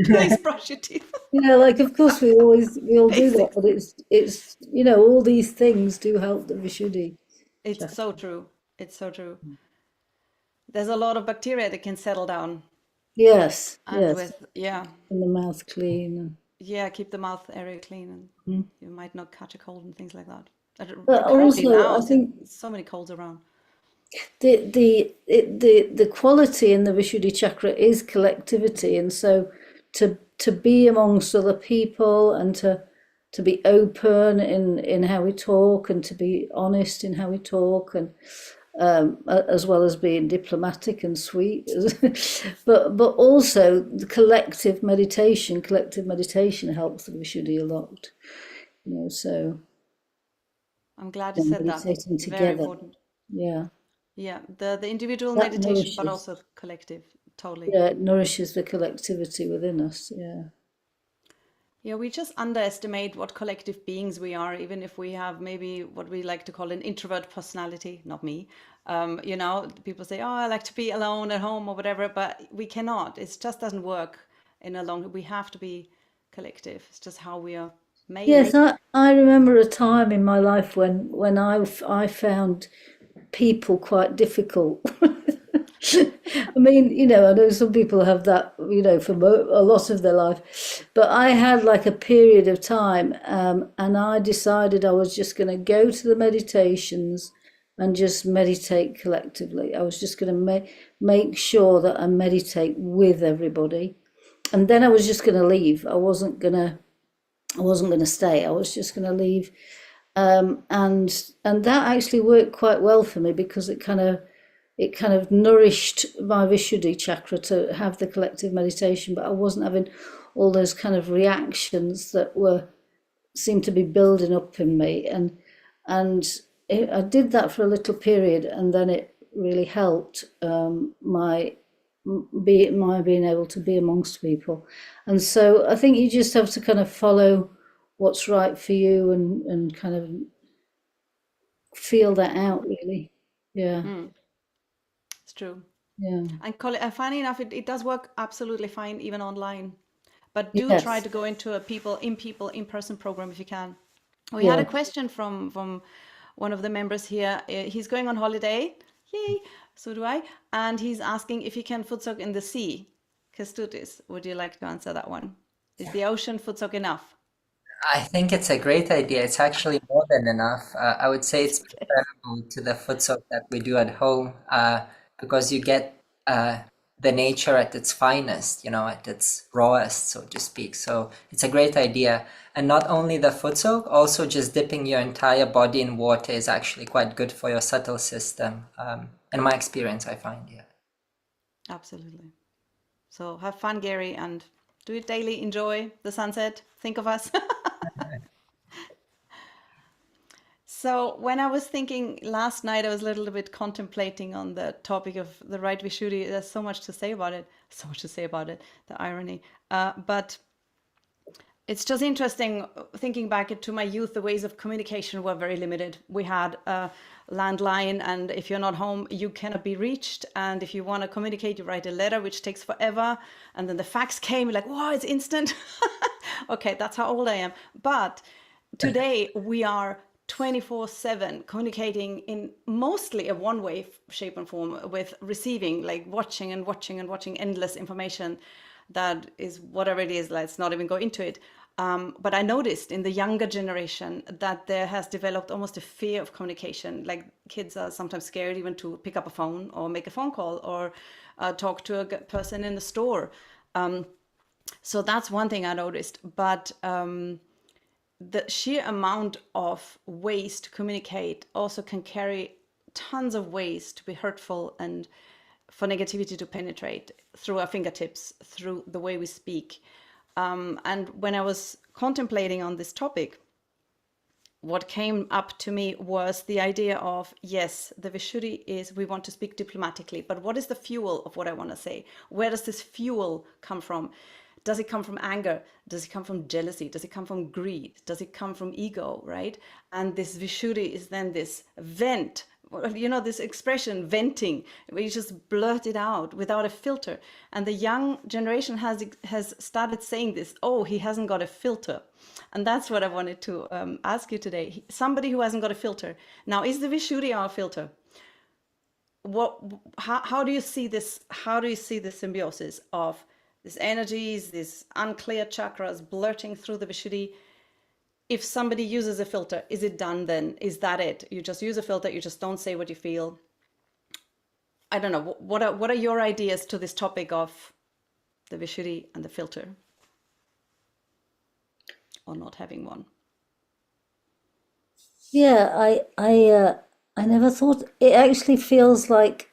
Please brush your teeth. Yeah, like of course we all do that, Basics. but it's all these things do help the Vishuddhi It's chakra. so true. It's so true. There's a lot of bacteria that can settle down, Yes, and yes, with yeah, and the mouth clean. yeah, keep the mouth area clean, and you might not catch a cold and things like that. But Currently also, now, I since think so many colds around. the quality in the Vishuddhi chakra is collectivity, and so to be amongst other people and to be open in how we talk and to be honest in how we talk and as well as being diplomatic and sweet, but also the collective meditation helps the Vishuddhi a lot. So I'm glad you said that. meditating Very together, important. yeah, Yeah, the individual that meditation, but nourishes. also collective. Totally. Yeah, it nourishes the collectivity within us. Yeah. Yeah, we just underestimate what collective beings we are, even if we have maybe what we like to call an introvert personality. Not me. People say, "Oh, I like to be alone at home or whatever," but we cannot. It just doesn't work in a long. We have to be collective. It's just how we are made. Yes, I remember a time in my life when I found people quite difficult. I mean, I know some people have that, for a lot of their life, but I had like a period of time, and I decided I was just going to go to the meditations and just meditate collectively. I was just going to make sure that I meditate with everybody, and then I was just going to leave. I wasn't going to stay. I was just going to leave, and that actually worked quite well for me because it kind of nourished my Vishuddhi chakra to have the collective meditation, but I wasn't having all those kind of reactions that seemed to be building up in me, and I did that for a little period, and then it really helped my being able to be amongst people. And so I think you just have to kind of follow what's right for you and kind of feel that out, really. Yeah, It's true. yeah, And funny enough, it does work absolutely fine even online. But do try yes, to go into a in-person program if you can. We had yeah. a question from one of the members here. He's going on holiday. Yay! So do I. And he's asking if he can foot soak in the sea. Kestutis, would you like to answer that one? Is the ocean foot soak enough? I think it's a great idea. It's actually more than enough. I would say it's preferable to the foot soak that we do at home because you get the nature at its finest, at its rawest, so to speak. So it's a great idea. And not only the foot soak, also just dipping your entire body in water is actually quite good for your subtle system. In my experience, I find, yeah. Absolutely. So have fun, Gary, and do it daily. Enjoy the sunset. Think of us. So when I was thinking last night, I was a little bit contemplating on the topic of the right Vishuddhi. There's so much to say about it. So much to say about it. The irony. But It's just interesting thinking back to my youth, the ways of communication were very limited. We had a landline, and if you're not home, you cannot be reached. And if you want to communicate, you write a letter, which takes forever. And then the fax came, you're like, wow, it's instant. Okay, that's how old I am. But today we are 24/7 communicating in mostly a one-way shape and form, with receiving, like watching and watching and watching endless information. That is whatever it is, let's not even go into it. But I noticed in the younger generation that there has developed almost a fear of communication. Like kids are sometimes scared even to pick up a phone or make a phone call or talk to a person in the store. So that's one thing I noticed. But the sheer amount of ways to communicate also can carry tons of ways to be hurtful and for negativity to penetrate through our fingertips, through the way we speak. And when I was contemplating on this topic, what came up to me was the idea of, yes, the Vishuddhi is, we want to speak diplomatically, but what is the fuel of what I want to say? Where does this fuel come from? Does it come from anger? Does it come from jealousy? Does it come from greed? Does it come from ego, right? And this Vishuddhi is then this vent, this expression, venting, where you just blurt it out without a filter. And the young generation has started saying this, oh, he hasn't got a filter. And that's what I wanted to ask you today. Somebody who hasn't got a filter. Now, is the Vishuddhi our filter? How do you see this? How do you see the symbiosis of these energies, these unclear chakras blurting through the Vishuddhi? If somebody uses a filter, is it done then? Is that it? You just use a filter, you just don't say what you feel. I don't know. What are your ideas to this topic of the Vishuddhi and the filter? Or not having one? Yeah, I never thought, it actually feels like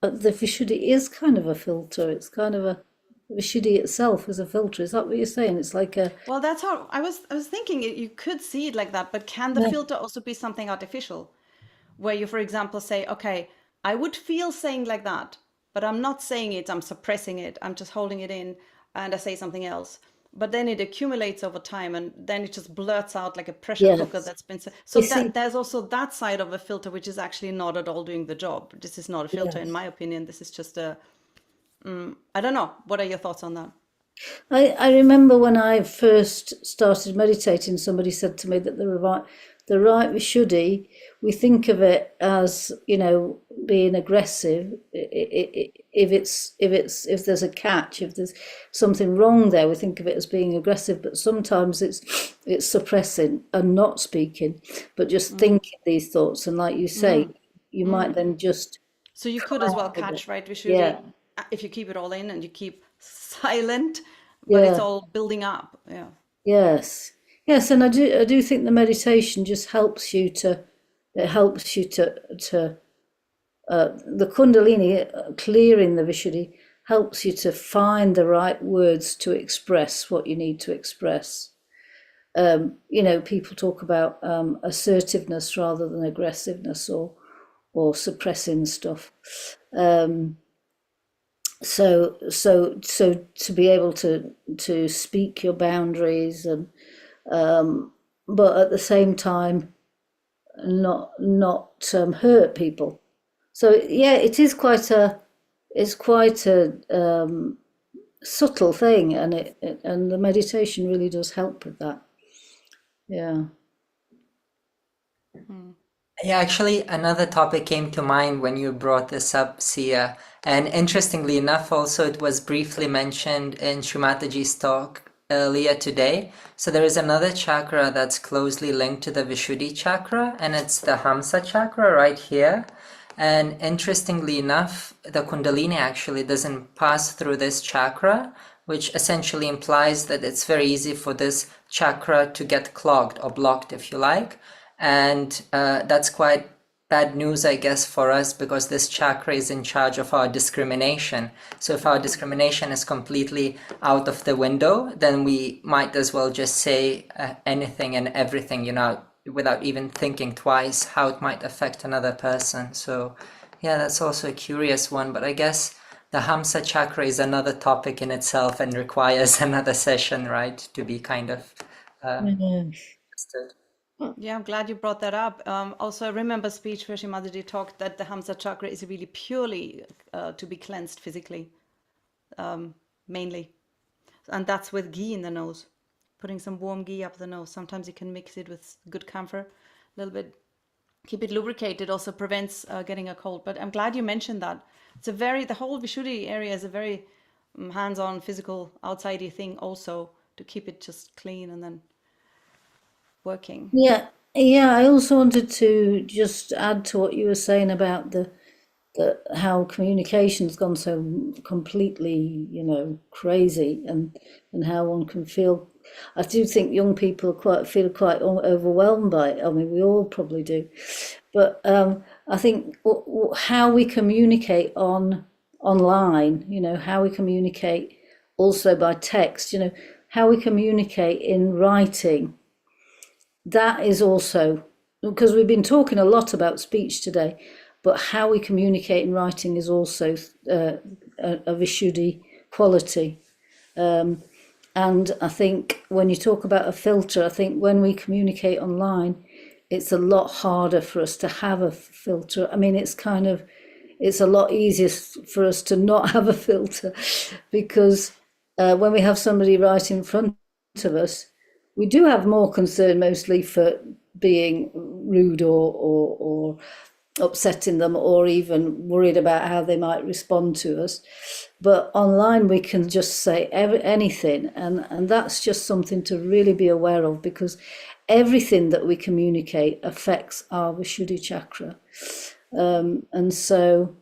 the Vishuddhi is kind of a filter. It's kind of a, Vishuddhi itself is a filter. Is that what you're saying? It's like a, Well, that's how I was thinking you could see it like that, but can the yeah, filter also be something artificial? Where you, for example, say, okay, I would feel saying like that, but I'm not saying it, I'm suppressing it, I'm just holding it in, and I say something else. But then it accumulates over time, and then it just blurts out like a pressure cooker yes. that's been. So You that see, there's also that side of a filter, which is actually not at all doing the job. This is not a filter, in yes. my opinion. This is just a. I don't know. What are your thoughts on that? I remember when I first started meditating, somebody said to me that the right Vishuddhi, we think of it as, being aggressive. If there's a catch, if there's something wrong there, we think of it as being aggressive. But sometimes it's suppressing and not speaking, but just thinking these thoughts. And like you say, you might then just So you could come as well out with it. catch, right, Vishuddhi, Yeah, if you keep it all in and you keep silent, but it's yeah. all building up. Yeah. Yes, yes, and I do think the meditation just helps you to, it helps you to the Kundalini, clearing the Vishuddhi, helps you to find the right words to express what you need to express. People talk about assertiveness rather than aggressiveness, or suppressing stuff. Um, so to be able to speak your boundaries, and but at the same time not hurt people. So yeah, it's quite a subtle thing, and and the meditation really does help with that. Yeah. Yeah, actually, another topic came to mind when you brought this up, Sia. And interestingly enough, also, it was briefly mentioned in Shri Mataji's talk earlier today. So there is another chakra that's closely linked to the Vishuddhi chakra, and it's the Hamsa chakra right here. And interestingly enough, the Kundalini actually doesn't pass through this chakra, which essentially implies that it's very easy for this chakra to get clogged or blocked, if you like. And that's quite bad news, I guess, for us, because this chakra is in charge of our discrimination. So if our discrimination is completely out of the window, then we might as well just say anything and everything, without even thinking twice how it might affect another person. So yeah, that's also a curious one. But I guess The Hamsa chakra is another topic in itself and requires another session, right, to be kind of understood. Yeah, I'm glad you brought that up. Also, I remember a speech where Shri Mataji talked that the Hamsa chakra is really purely to be cleansed physically, mainly. And that's with ghee in the nose, putting some warm ghee up the nose. Sometimes you can mix it with good camphor, a little bit, keep it lubricated. Also prevents getting a cold. But I'm glad you mentioned that. It's the whole Vishuddhi area is a very hands-on, physical, outsidey thing also, to keep it just clean and then working. Yeah, yeah. I also wanted to just add to what you were saying about the how communication's gone so completely, crazy, and how one can feel. I do think young people feel quite overwhelmed by it. I mean, we all probably do, but I think how we communicate online, how we communicate also by text, how we communicate in writing. That is also, because we've been talking a lot about speech today, but how we communicate in writing is also a Vishuddhi quality. And I think when you talk about a filter, I think when we communicate online, it's a lot harder for us to have a filter. I mean, it's a lot easier for us to not have a filter, because when we have somebody right in front of us, we do have more concern mostly for being rude or upsetting them, or even worried about how they might respond to us. But online we can just say anything, and that's just something to really be aware of, because everything that we communicate affects our Vishuddhi chakra, and so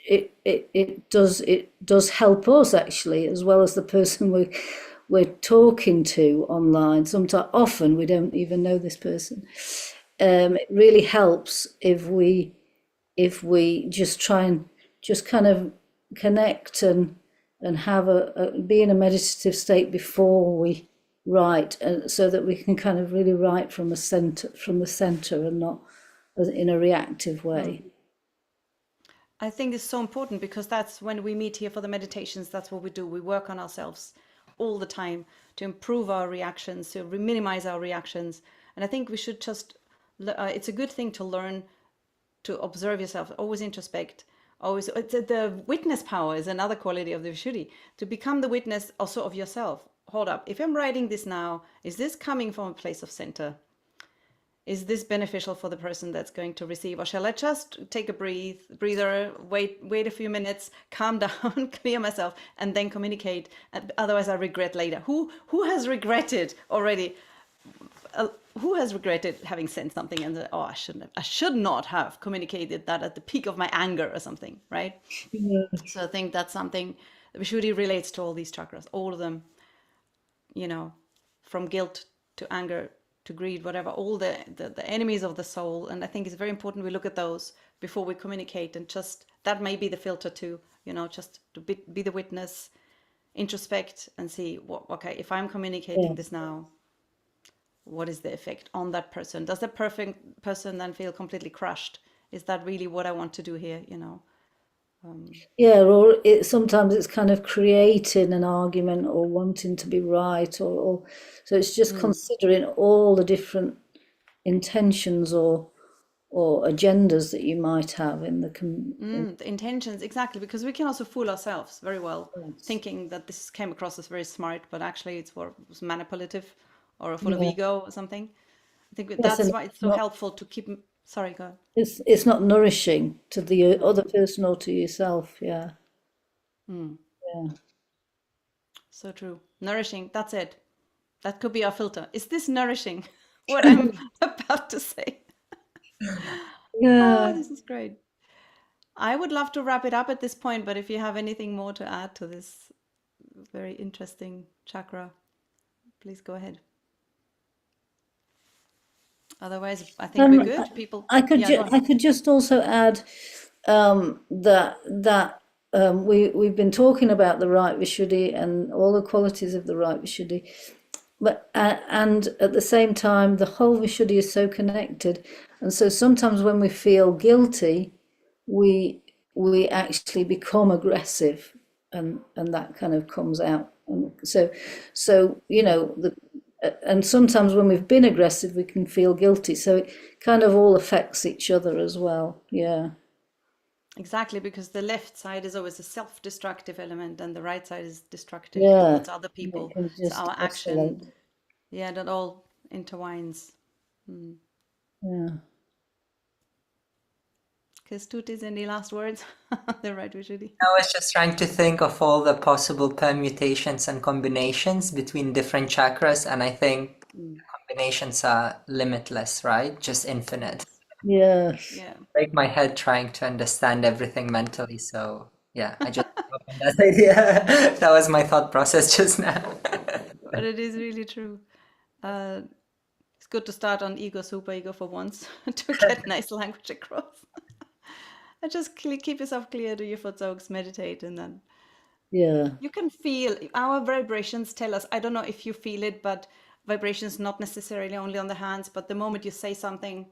it does help us actually, as well as the person we're talking to online. Sometimes, often we don't even know this person. It really helps if we just try and just kind of connect and have be in a meditative state before we write, so that we can kind of really write from the center and not in a reactive way. I think it's so important, because that's when we meet here for the meditations. That's what we do. We work on ourselves all the time to improve our reactions, to minimize our reactions. And I think we should just, it's a good thing to learn to observe yourself, always introspect, always. The witness power is another quality of the Vishuddhi, to become the witness also of yourself. Hold up, if I'm writing this now, is this coming from a place of center? Is this beneficial for the person that's going to receive? Or shall I just take a breather, wait a few minutes, calm down, clear myself, and then communicate? Otherwise I regret later. Who has regretted already? Who has regretted having sent something and I should not have communicated that at the peak of my anger or something, right? Yeah. So I think that's something Vishuddhi relates to all these chakras, all of them, from guilt to anger to greed, whatever, all the enemies of the soul. And I think it's very important we look at those before we communicate, and just that may be the filter too, just to be the witness, introspect and see okay, if I'm communicating this now, what is the effect on that person? Does the perfect person then feel completely crushed? Is that really what I want to do here? Yeah, or sometimes it's kind of creating an argument or wanting to be right, or so it's just considering all the different intentions or agendas that you might have in the the intentions, exactly, because we can also fool ourselves very well, thinking that this came across as very smart, but actually it was manipulative or full of ego or something. I think that's why it's so helpful to keep. Sorry, go ahead. It's not nourishing to the other person or to yourself. Yeah. Yeah. So true. Nourishing. That's it. That could be our filter. Is this nourishing? What I'm about to say. Yeah. This is great. I would love to wrap it up at this point, but if you have anything more to add to this very interesting chakra, please go ahead. Otherwise, I think we're good. People. I could just also add that we've been talking about the right Vishuddhi and all the qualities of the right Vishuddhi, but and at the same time the whole Vishuddhi is so connected, and so sometimes when we feel guilty, we we actually become aggressive, and that kind of comes out. And so you know, and sometimes when we've been aggressive, we can feel guilty. So it kind of all affects each other as well. Yeah. Exactly, because the left side is always a self-destructive element, and the right side is destructive Yeah. towards other And it people. can So just our action, escalate. yeah, that all intertwines. Yeah. Kestutis, any last words? The right, Vishudi. I was just trying to think of all the possible permutations and combinations between different chakras, and I think combinations are limitless, right? Just infinite. Yes. Yeah, Break my head trying to understand everything mentally. So yeah, I just gave up on that idea. That was my thought process just now. but it is really true. Uh, it's good to start on ego, super ego for once to get nice language across. And just keep yourself clear, do your futsogs, meditate, and then Yeah. you can feel our vibrations tell us. I don't know if you feel it, but vibrations not necessarily only on the hands, but the moment you say something,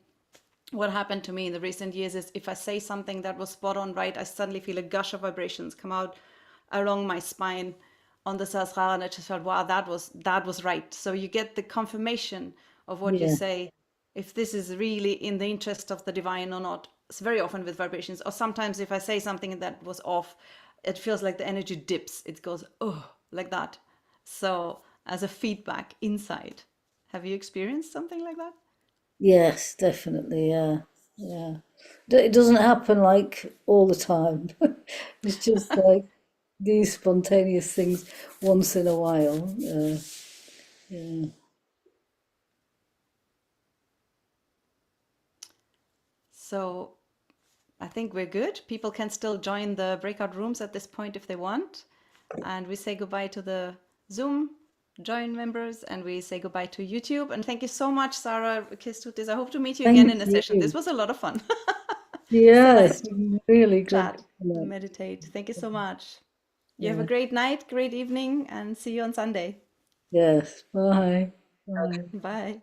what happened to me in the recent years is if I say something that was spot on right, I suddenly feel a gush of vibrations come out along my spine on the Sahasrara, and I just felt, wow, that was right. So you get the confirmation of what you Yeah. say, if this is really in the interest of the divine or not. It's very often with vibrations, or sometimes if I say something that was off, it feels like the energy dips. It goes, oh, like that. So as a feedback inside, have you experienced something like that? Yes, definitely. Yeah. Yeah. It doesn't happen like all the time. It's just like these spontaneous things once in a while. Yeah. So I think we're good. People can still join the breakout rooms at this point if they want. And we say goodbye to the Zoom join members, and we say goodbye to YouTube. And thank you so much, Sarah Kestutis. I hope to meet you again Thank in a session. This you. was a lot of fun. So nice Yes, to really good. chat and meditate. Thank you so much. You have a great night, great evening, and see you on Sunday. Yes. Bye. Bye. Bye.